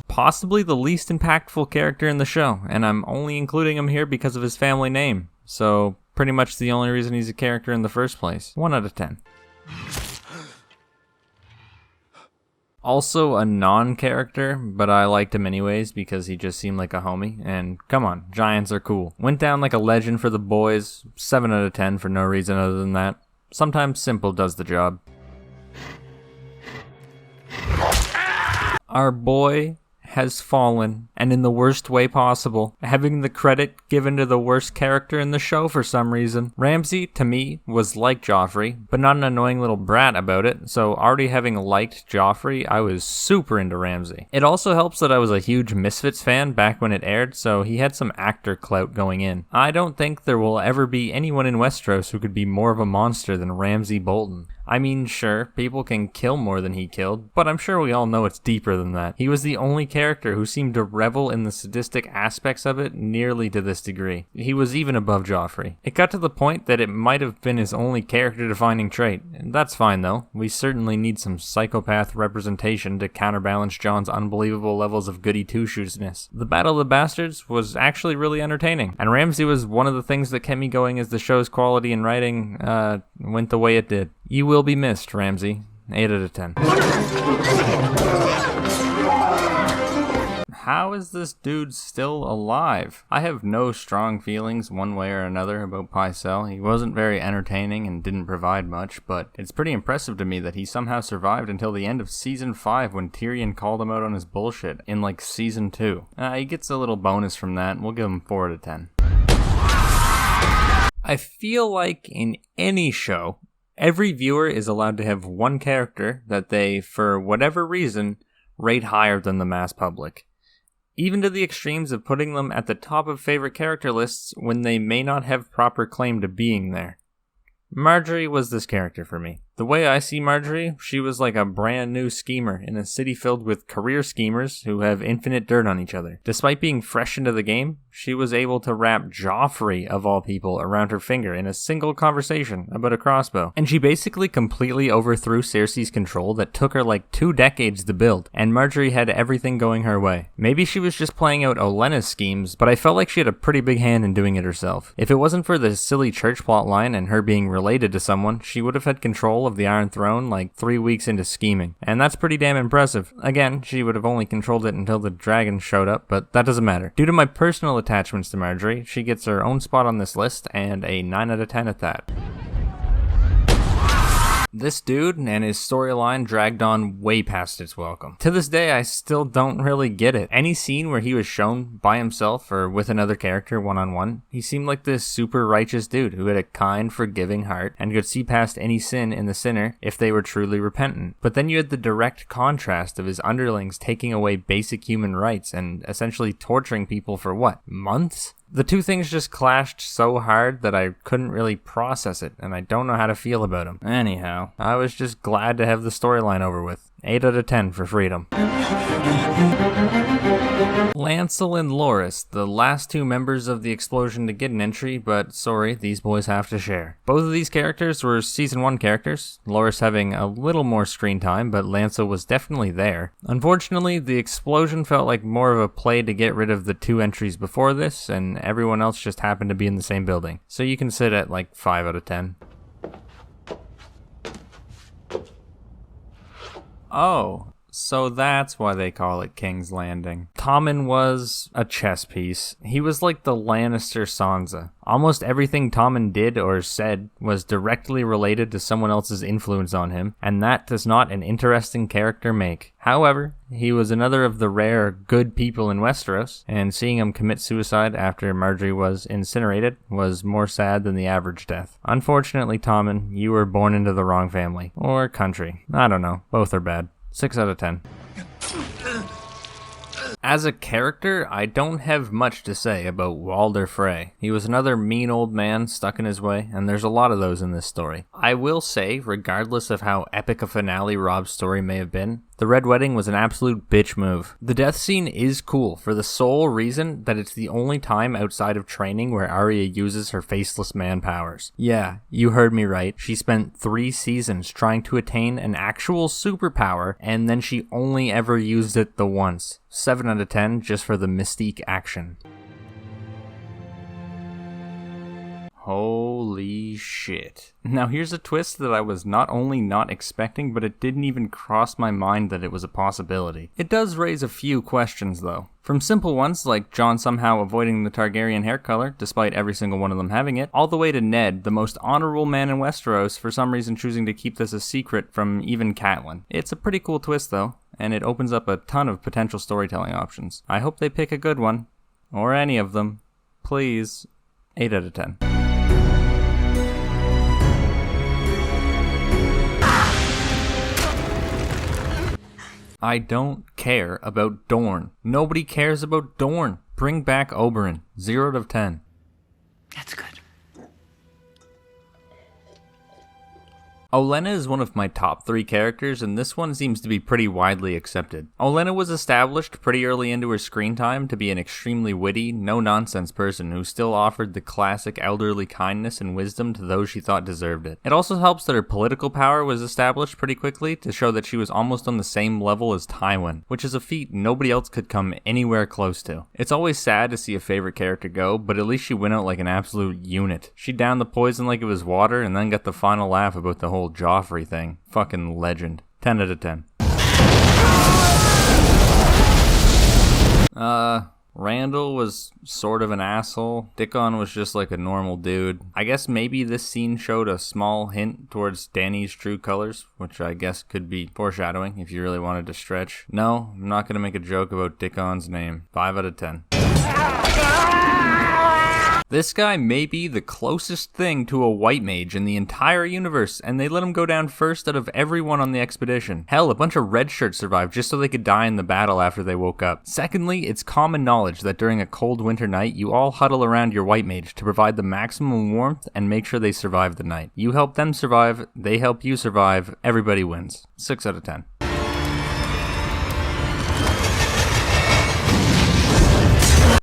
Possibly the least impactful character in the show, and I'm only including him here because of his family name. So, pretty much the only reason he's a character in the first place. 1 out of 10. Also a non-character, but I liked him anyways because he just seemed like a homie. And come on, giants are cool. Went down like a legend for the boys. 7 out of 10 for no reason other than that. Sometimes simple does the job. Our boy has fallen, and in the worst way possible, having the credit given to the worst character in the show for some reason. Ramsay, to me, was like Joffrey, but not an annoying little brat about it, so already having liked Joffrey, I was super into Ramsay. It also helps that I was a huge Misfits fan back when it aired, so he had some actor clout going in. I don't think there will ever be anyone in Westeros who could be more of a monster than Ramsay Bolton. I mean, sure, people can kill more than he killed, but I'm sure we all know it's deeper than that. He was the only character who seemed to revel in the sadistic aspects of it nearly to this degree. He was even above Joffrey. It got to the point that it might have been his only character-defining trait. That's fine, though. We certainly need some psychopath representation to counterbalance Jon's unbelievable levels of goody two-shoesness. The Battle of the Bastards was actually really entertaining, and Ramsay was one of the things that kept me going as the show's quality and writing went the way it did. You will be missed, Ramsay. 8 out of 10. How is this dude still alive? I have no strong feelings one way or another about Pycelle. He wasn't very entertaining and didn't provide much, but it's pretty impressive to me that he somehow survived until the end of Season 5 when Tyrion called him out on his bullshit in like Season 2. He gets a little bonus from that. We'll give him 4 out of 10. I feel like in any show, every viewer is allowed to have one character that they, for whatever reason, rate higher than the mass public. Even to the extremes of putting them at the top of favorite character lists when they may not have proper claim to being there. Marjorie was this character for me. The way I see Marjorie, she was like a brand new schemer in a city filled with career schemers who have infinite dirt on each other. Despite being fresh into the game, she was able to wrap Joffrey, of all people, around her finger in a single conversation about a crossbow. And she basically completely overthrew Cersei's control that took her like 2 decades to build, and Marjorie had everything going her way. Maybe she was just playing out Olenna's schemes, but I felt like she had a pretty big hand in doing it herself. If it wasn't for the silly church plot line and her being related to someone, she would have had control of the Iron Throne like 3 weeks into scheming. And that's pretty damn impressive. Again, she would have only controlled it until the dragon showed up, but that doesn't matter. Due to my personal attachments to Marjorie, she gets her own spot on this list, and a 9 out of 10 at that. This dude and his storyline dragged on way past its welcome. To this day, I still don't really get it. Any scene where he was shown by himself or with another character one-on-one, he seemed like this super righteous dude who had a kind, forgiving heart and could see past any sin in the sinner if they were truly repentant. But then you had the direct contrast of his underlings taking away basic human rights and essentially torturing people for what, months? The two things just clashed so hard that I couldn't really process it, and I don't know how to feel about him. Anyhow, I was just glad to have the storyline over with. 8 out of 10 for freedom. Lancel and Loras, the last 2 members of the explosion to get an entry, but sorry, these boys have to share. Both of these characters were Season 1 characters, Loras having a little more screen time, but Lancel was definitely there. Unfortunately, the explosion felt like more of a play to get rid of the 2 entries before this, and everyone else just happened to be in the same building. So you can sit at like 5 out of 10. Oh, so that's why they call it King's Landing. Tommen was a chess piece. He was like the Lannister Sansa. Almost everything Tommen did or said was directly related to someone else's influence on him, and that does not an interesting character make. However, he was another of the rare good people in Westeros, and seeing him commit suicide after Marjorie was incinerated was more sad than the average death. Unfortunately, Tommen, you were born into the wrong family. Or country. I don't know. Both are bad. 6 out of 10. As a character, I don't have much to say about Walder Frey. He was another mean old man stuck in his way, and there's a lot of those in this story. I will say, regardless of how epic a finale Robb's story may have been, the Red Wedding was an absolute bitch move. The death scene is cool for the sole reason that it's the only time outside of training where Arya uses her faceless man powers. Yeah, you heard me right. She spent 3 seasons trying to attain an actual superpower, and then she only ever used it the once. 7 out of 10 just for the mystique action. Holy shit. Now here's a twist that I was not only not expecting, but it didn't even cross my mind that it was a possibility. It does raise a few questions though. From simple ones like Jon somehow avoiding the Targaryen hair color, despite every single one of them having it, all the way to Ned, the most honorable man in Westeros, for some reason choosing to keep this a secret from even Catelyn. It's a pretty cool twist though, and it opens up a ton of potential storytelling options. I hope they pick a good one. Or any of them. Please. 8 out of 10. I don't care about Dorne. Nobody cares about Dorne. Bring back Oberyn. 0 out of 10. That's good. Olenna is one of my top 3 characters, and this one seems to be pretty widely accepted. Olenna was established pretty early into her screen time to be an extremely witty, no-nonsense person who still offered the classic elderly kindness and wisdom to those she thought deserved it. It also helps that her political power was established pretty quickly to show that she was almost on the same level as Tywin, which is a feat nobody else could come anywhere close to. It's always sad to see a favorite character go, but at least she went out like an absolute unit. She downed the poison like it was water and then got the final laugh about the whole Joffrey thing. Fucking legend. 10 out of 10. Randall was sort of an asshole. Dickon was just like a normal dude. I guess maybe this scene showed a small hint towards Dany's true colors, which I guess could be foreshadowing if you really wanted to stretch. No, I'm not gonna make a joke about Dickon's name. 5 out of 10. This guy may be the closest thing to a white mage in the entire universe, and they let him go down first out of everyone on the expedition. Hell, a bunch of red shirts survived just so they could die in the battle after they woke up. Secondly, it's common knowledge that during a cold winter night, you all huddle around your white mage to provide the maximum warmth and make sure they survive the night. You help them survive, they help you survive, everybody wins. 6 out of 10.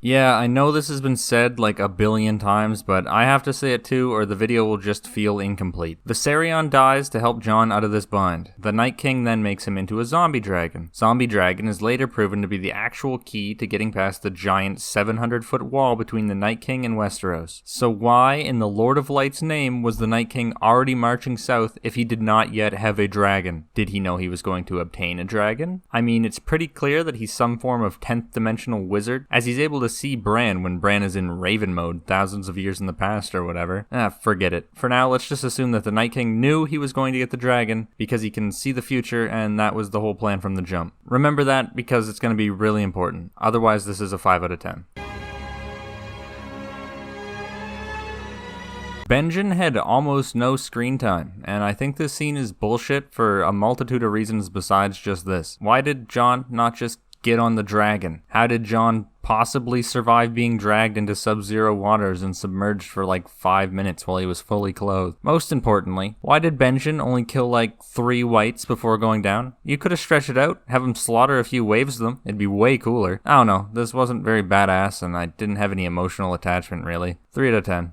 Yeah, I know this has been said like a billion times, but I have to say it too, or the video will just feel incomplete. Viserion dies to help Jon out of this bind. The Night King then makes him into a zombie dragon. Zombie dragon is later proven to be the actual key to getting past the giant 700-foot wall between the Night King and Westeros. So why, in the Lord of Light's name, was the Night King already marching south if he did not yet have a dragon? Did he know he was going to obtain a dragon? I mean, it's pretty clear that he's some form of 10th dimensional wizard, as he's able to see Bran when Bran is in Raven mode thousands of years in the past or whatever. Forget it. For now, let's just assume that the Night King knew he was going to get the dragon because he can see the future, and that was the whole plan from the jump. Remember that because it's going to be really important. Otherwise, this is a 5 out of 10. Benjen had almost no screen time, and I think this scene is bullshit for a multitude of reasons besides just this. Why did Jon not just get on the dragon? How did Jon possibly survive being dragged into sub-zero waters and submerged for like 5 minutes while he was fully clothed? Most importantly, why did Benjen only kill like 3 whites before going down? You could have stretched it out, have him slaughter a few waves of them, it'd be way cooler. I don't know, this wasn't very badass and I didn't have any emotional attachment really. 3 out of 10.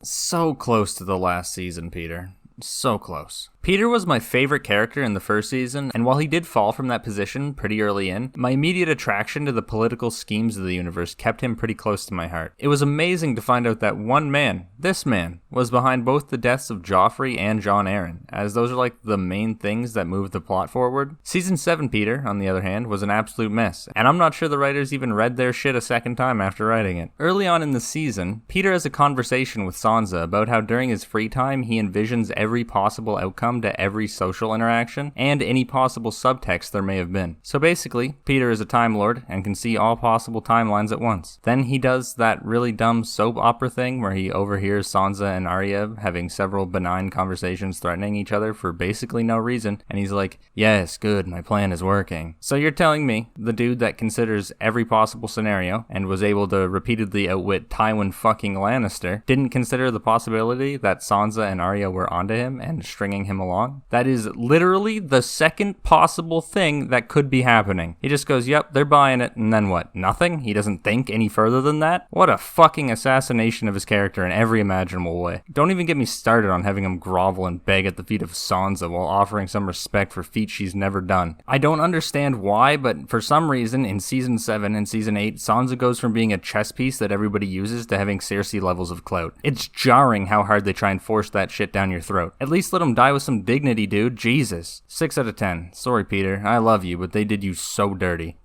So close to the last season, Peter. So close. Peter was my favorite character in the first season, and while he did fall from that position pretty early in, my immediate attraction to the political schemes of the universe kept him pretty close to my heart. It was amazing to find out that one man, this man, was behind both the deaths of Joffrey and Jon Arryn, as those are like the main things that move the plot forward. Season 7 Peter, on the other hand, was an absolute mess, and I'm not sure the writers even read their shit a second time after writing it. Early on in the season, Peter has a conversation with Sansa about how during his free time he envisions every possible outcome to every social interaction, and any possible subtext there may have been. So basically, Peter is a Time Lord and can see all possible timelines at once. Then he does that really dumb soap opera thing where he overhears Sansa and Arya having several benign conversations threatening each other for basically no reason, and he's like, yes, good, my plan is working. So you're telling me, the dude that considers every possible scenario, and was able to repeatedly outwit Tywin fucking Lannister, didn't consider the possibility that Sansa and Arya were onto him and stringing him along along. That is literally the second possible thing that could be happening. He just goes, yep, they're buying it, and then what? Nothing? He doesn't think any further than that? What a fucking assassination of his character in every imaginable way. Don't even get me started on having him grovel and beg at the feet of Sansa while offering some respect for feats she's never done. I don't understand why, but for some reason, in Season 7 and Season 8, Sansa goes from being a chess piece that everybody uses to having Cersei levels of clout. It's jarring how hard they try and force that shit down your throat. At least let him die with some dignity, dude. Jesus. 6 out of 10. Sorry, Peter. I love you, but they did you so dirty.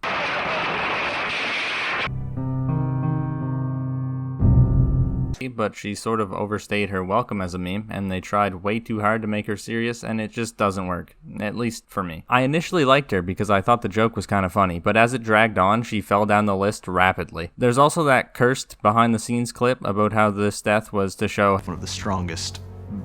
But she sort of overstayed her welcome as a meme, and they tried way too hard to make her serious, and it just doesn't work. At least for me. I initially liked her because I thought the joke was kind of funny, but as it dragged on, she fell down the list rapidly. There's also that cursed behind-the-scenes clip about how this death was to show one of the strongest,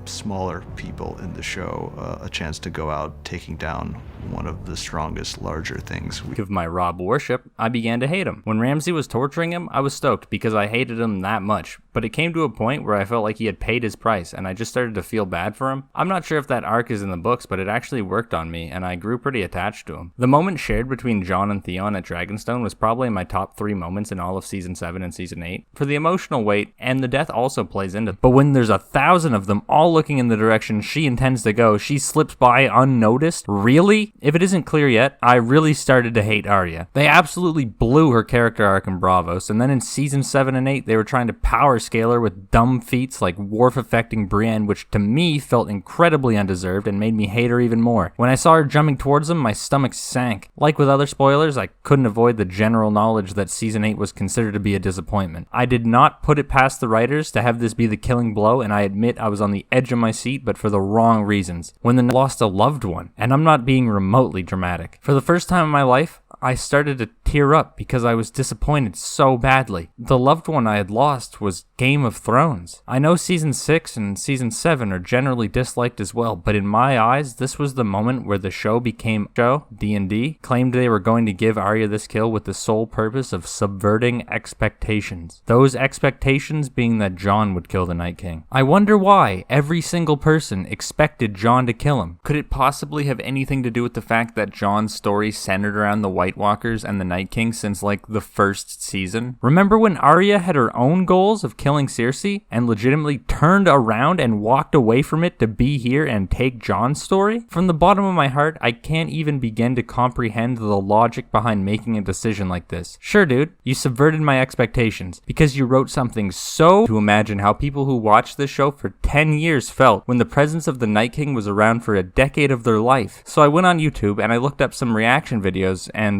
smaller people in the show a chance to go out taking down one of the strongest, larger things. Of my Rob worship, I began to hate him. When Ramsay was torturing him, I was stoked because I hated him that much. But it came to a point where I felt like he had paid his price, and I just started to feel bad for him. I'm not sure if that arc is in the books, but it actually worked on me, and I grew pretty attached to him. The moment shared between Jon and Theon at Dragonstone was probably my top 3 moments in all of Season 7 and Season 8. For the emotional weight, and the death also plays into it. But when there's 1,000 of them all looking in the direction she intends to go, she slips by unnoticed? Really? If it isn't clear yet, I really started to hate Arya. They absolutely blew her character arc in Braavos, and then in Season 7 and 8, they were trying to power scale her with dumb feats like Worf-affecting Brienne, which to me felt incredibly undeserved and made me hate her even more. When I saw her jumping towards them, my stomach sank. Like with other spoilers, I couldn't avoid the general knowledge that Season 8 was considered to be a disappointment. I did not put it past the writers to have this be the killing blow, and I admit I was on the edge of my seat, but for the wrong reasons. When they lost a loved one, and I'm not being remotely dramatic. For the first time in my life, I started to tear up because I was disappointed so badly. The loved one I had lost was Game of Thrones. I know Season 6 and Season 7 are generally disliked as well, but in my eyes, this was the moment where the show became D&D, claimed they were going to give Arya this kill with the sole purpose of subverting expectations. Those expectations being that Jon would kill the Night King. I wonder why every single person expected Jon to kill him. Could it possibly have anything to do with the fact that Jon's story centered around the White Walkers and the Night King since like the first season? Remember when Arya had her own goals of killing Cersei and legitimately turned around and walked away from it to be here and take Jon's story? From the bottom of my heart, I can't even begin to comprehend the logic behind making a decision like this. Sure, dude, you subverted my expectations because you wrote something so to imagine how people who watched this show for 10 years felt when the presence of the Night King was around for a decade of their life. So I went on YouTube and I looked up some reaction videos and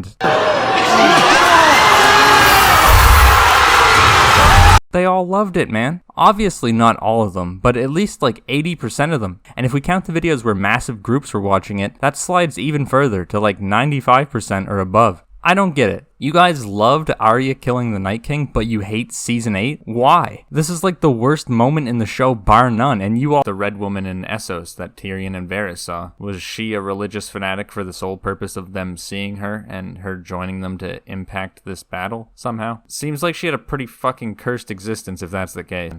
they all loved it, man. Obviously not all of them, but at least like 80% of them. And if we count the videos where massive groups were watching it, that slides even further to like 95% or above. I don't get it. You guys loved Arya killing the Night King, but you hate Season 8? Why? This is like the worst moment in the show, bar none, and you all— The Red Woman in Essos that Tyrion and Varys saw. Was she a religious fanatic for the sole purpose of them seeing her and her joining them to impact this battle somehow? Seems like she had a pretty fucking cursed existence if that's the case.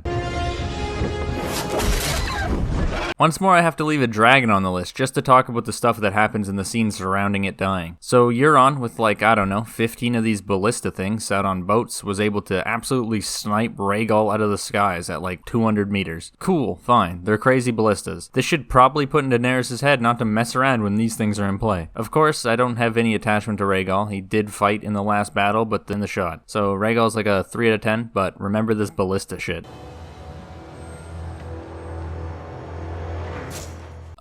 Once more, I have to leave a dragon on the list just to talk about the stuff that happens in the scene surrounding it dying. So Euron, with like, I don't know, 15 of these ballista things out on boats, was able to absolutely snipe Rhaegal out of the skies at like 200 meters. Cool, fine, they're crazy ballistas. This should probably put in Daenerys' head not to mess around when these things are in play. Of course, I don't have any attachment to Rhaegal. He did fight in the last battle, but then the shot. So Rhaegal's like a 3 out of 10, but remember this ballista shit.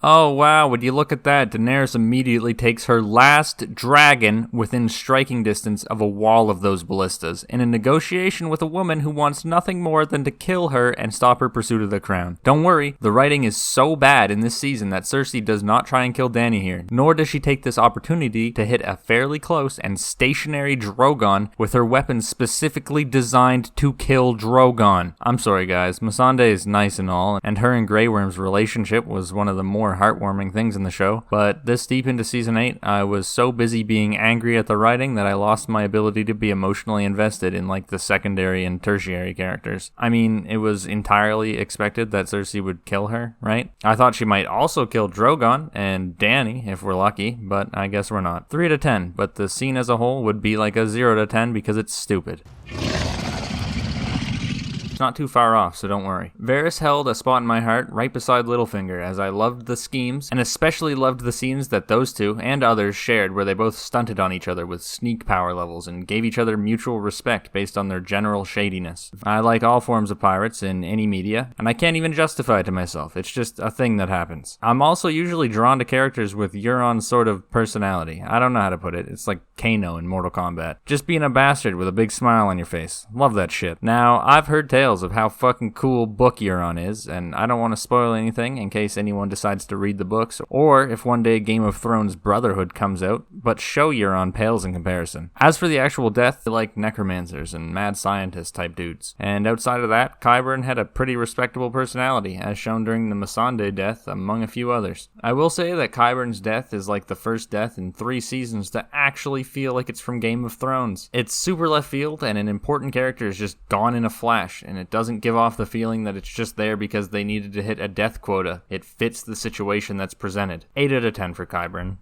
Oh wow, would you look at that? Daenerys immediately takes her last dragon within striking distance of a wall of those ballistas, in a negotiation with a woman who wants nothing more than to kill her and stop her pursuit of the crown. Don't worry, the writing is so bad in this season that Cersei does not try and kill Dany here, nor does she take this opportunity to hit a fairly close and stationary Drogon with her weapon specifically designed to kill Drogon. I'm sorry guys, Missandei is nice and all, and her and Grey Worm's relationship was one of the more more heartwarming things in the show, but this deep into season 8, I was so busy being angry at the writing that I lost my ability to be emotionally invested in like the secondary and tertiary characters. I mean, it was entirely expected that Cersei would kill her, right? I thought she might also kill Drogon and Dany if we're lucky, but I guess we're not. 3 to 10, but the scene as a whole would be like a 0 to 10 because it's stupid. It's not too far off, so don't worry. Varys held a spot in my heart right beside Littlefinger, as I loved the schemes, and especially loved the scenes that those two, and others, shared where they both stunted on each other with sneak power levels and gave each other mutual respect based on their general shadiness. I like all forms of pirates in any media, and I can't even justify it to myself. It's just a thing that happens. I'm also usually drawn to characters with Euron's sort of personality. I don't know how to put it. It's like Kano in Mortal Kombat. Just being a bastard with a big smile on your face. Love that shit. Now, I've heard tales of how fucking cool book Euron is, and I don't want to spoil anything in case anyone decides to read the books, or if one day Game of Thrones Brotherhood comes out, but show Euron pales in comparison. As for the actual death, they like necromancers and mad scientist type dudes. And outside of that, Qyburn had a pretty respectable personality, as shown during the Missandei death, among a few others. I will say that Qyburn's death is like the first death in 3 seasons to actually feel like it's from Game of Thrones. It's super left field, and an important character is just gone in a flash, and it doesn't give off the feeling that it's just there because they needed to hit a death quota. It fits the situation that's presented. 8 out of 10 for Qyburn.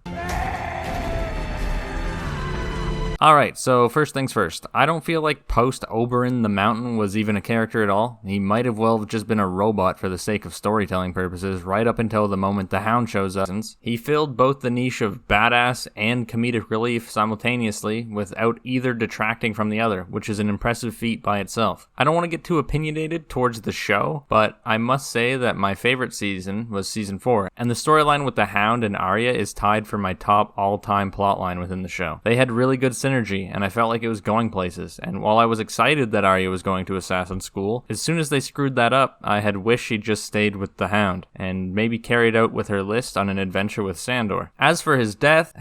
Alright, so first things first. I don't feel like post-Oberyn the Mountain was even a character at all. He might have well just been a robot for the sake of storytelling purposes right up until the moment the Hound shows up. He filled both the niche of badass and comedic relief simultaneously without either detracting from the other, which is an impressive feat by itself. I don't want to get too opinionated towards the show, but I must say that my favorite season was season 4, and the storyline with the Hound and Arya is tied for my top all-time plotline within the show. They had really good synergy, and I felt like it was going places, and while I was excited that Arya was going to assassin school, as soon as they screwed that up, I had wished she'd just stayed with the Hound, and maybe carried out with her list on an adventure with Sandor. As for his death,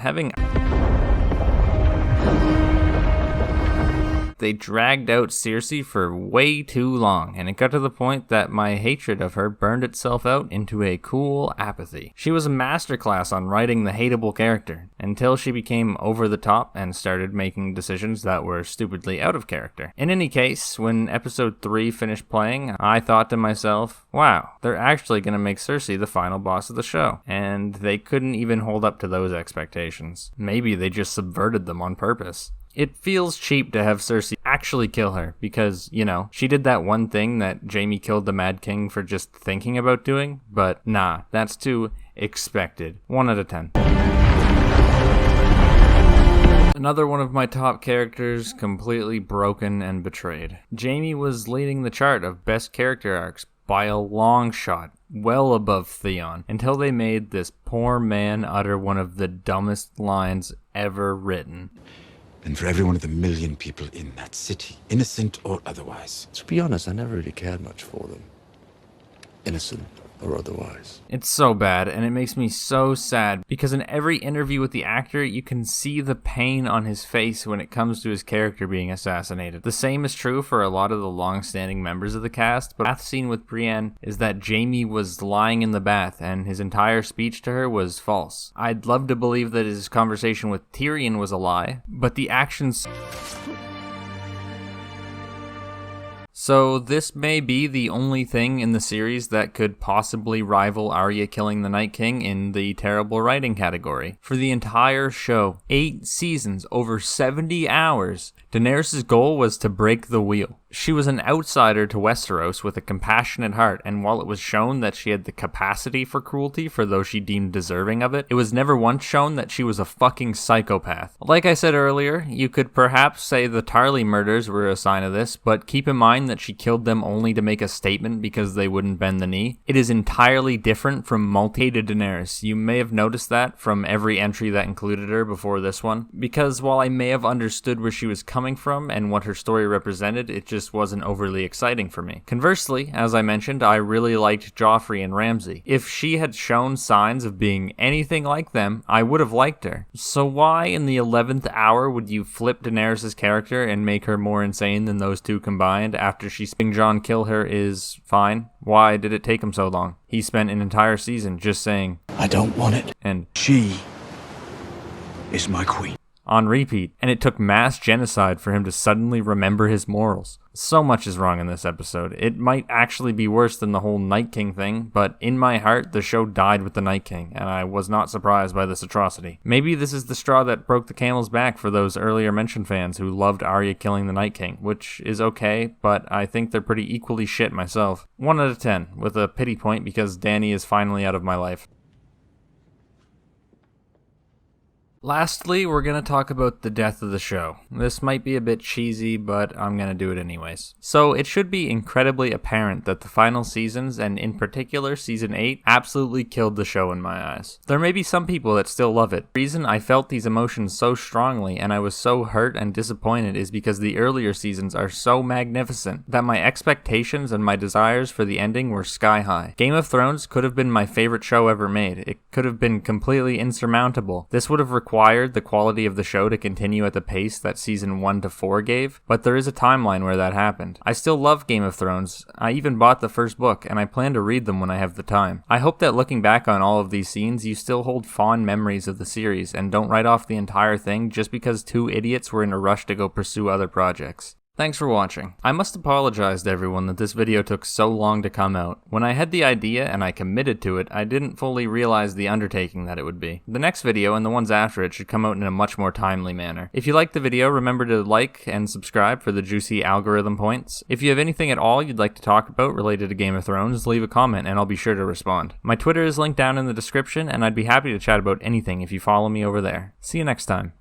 they dragged out Cersei for way too long, and it got to the point that my hatred of her burned itself out into a cool apathy. She was a masterclass on writing the hateable character, until she became over the top and started making decisions that were stupidly out of character. In any case, when episode 3 finished playing, I thought to myself, wow, they're actually going to make Cersei the final boss of the show, and they couldn't even hold up to those expectations. Maybe they just subverted them on purpose. It feels cheap to have Cersei actually kill her because, you know, she did that one thing that Jaime killed the Mad King for just thinking about doing, but nah, that's too expected. 1 out of 10. Another one of my top characters completely broken and betrayed. Jaime was leading the chart of best character arcs by a long shot, well above Theon, until they made this poor man utter one of the dumbest lines ever written. And for every one of the million people in that city, innocent or otherwise. To be honest, I never really cared much for them. Innocent or otherwise. It's so bad, and it makes me so sad, because in every interview with the actor, you can see the pain on his face when it comes to his character being assassinated. The same is true for a lot of the long-standing members of the cast, but the bath scene with Brienne is that Jaime was lying in the bath, and his entire speech to her was false. I'd love to believe that his conversation with Tyrion was a lie, but the actions... So this may be the only thing in the series that could possibly rival Arya killing the Night King in the terrible writing category. For the entire show, 8 seasons, over 70 hours, Daenerys' goal was to break the wheel. She was an outsider to Westeros with a compassionate heart, and while it was shown that she had the capacity for cruelty for those she deemed deserving of it, it was never once shown that she was a fucking psychopath. Like I said earlier, you could perhaps say the Tarly murders were a sign of this, but keep in mind that she killed them only to make a statement because they wouldn't bend the knee. It is entirely different from multi-hated Daenerys. You may have noticed that from every entry that included her before this one, because while I may have understood where she was coming coming from and what her story represented, it just wasn't overly exciting for me. Conversely, as I mentioned, I really liked Joffrey and Ramsay. If she had shown signs of being anything like them, I would have liked her. So why in the 11th hour would you flip Daenerys' character and make her more insane than those two combined after seeing Jon kill her is fine? Why did it take him so long? He spent an entire season just saying, I don't want it. And She is my queen. On repeat, and it took mass genocide for him to suddenly remember his morals. So much is wrong in this episode. It might actually be worse than the whole Night King thing, but in my heart, the show died with the Night King, and I was not surprised by this atrocity. Maybe this is the straw that broke the camel's back for those earlier mentioned fans who loved Arya killing the Night King, which is okay, but I think they're pretty equally shit myself. 1 out of 10, with a pity point because Dany is finally out of my life. Lastly, we're going to talk about the death of the show. This might be a bit cheesy, but I'm going to do it anyways. So it should be incredibly apparent that the final seasons, and in particular season 8, absolutely killed the show in my eyes. There may be some people that still love it. The reason I felt these emotions so strongly and I was so hurt and disappointed is because the earlier seasons are so magnificent that my expectations and my desires for the ending were sky high. Game of Thrones could have been my favorite show ever made. It could have been completely insurmountable. This would have required the quality of the show to continue at the pace that season 1 to 4 gave, but there is a timeline where that happened. I still love Game of Thrones. I even bought the first book, and I plan to read them when I have the time. I hope that looking back on all of these scenes, you still hold fond memories of the series and don't write off the entire thing just because two idiots were in a rush to go pursue other projects. Thanks for watching. I must apologize to everyone that this video took so long to come out. When I had the idea and I committed to it, I didn't fully realize the undertaking that it would be. The next video and the ones after it should come out in a much more timely manner. If you liked the video, remember to like and subscribe for the juicy algorithm points. If you have anything at all you'd like to talk about related to Game of Thrones, leave a comment and I'll be sure to respond. My Twitter is linked down in the description and I'd be happy to chat about anything if you follow me over there. See you next time.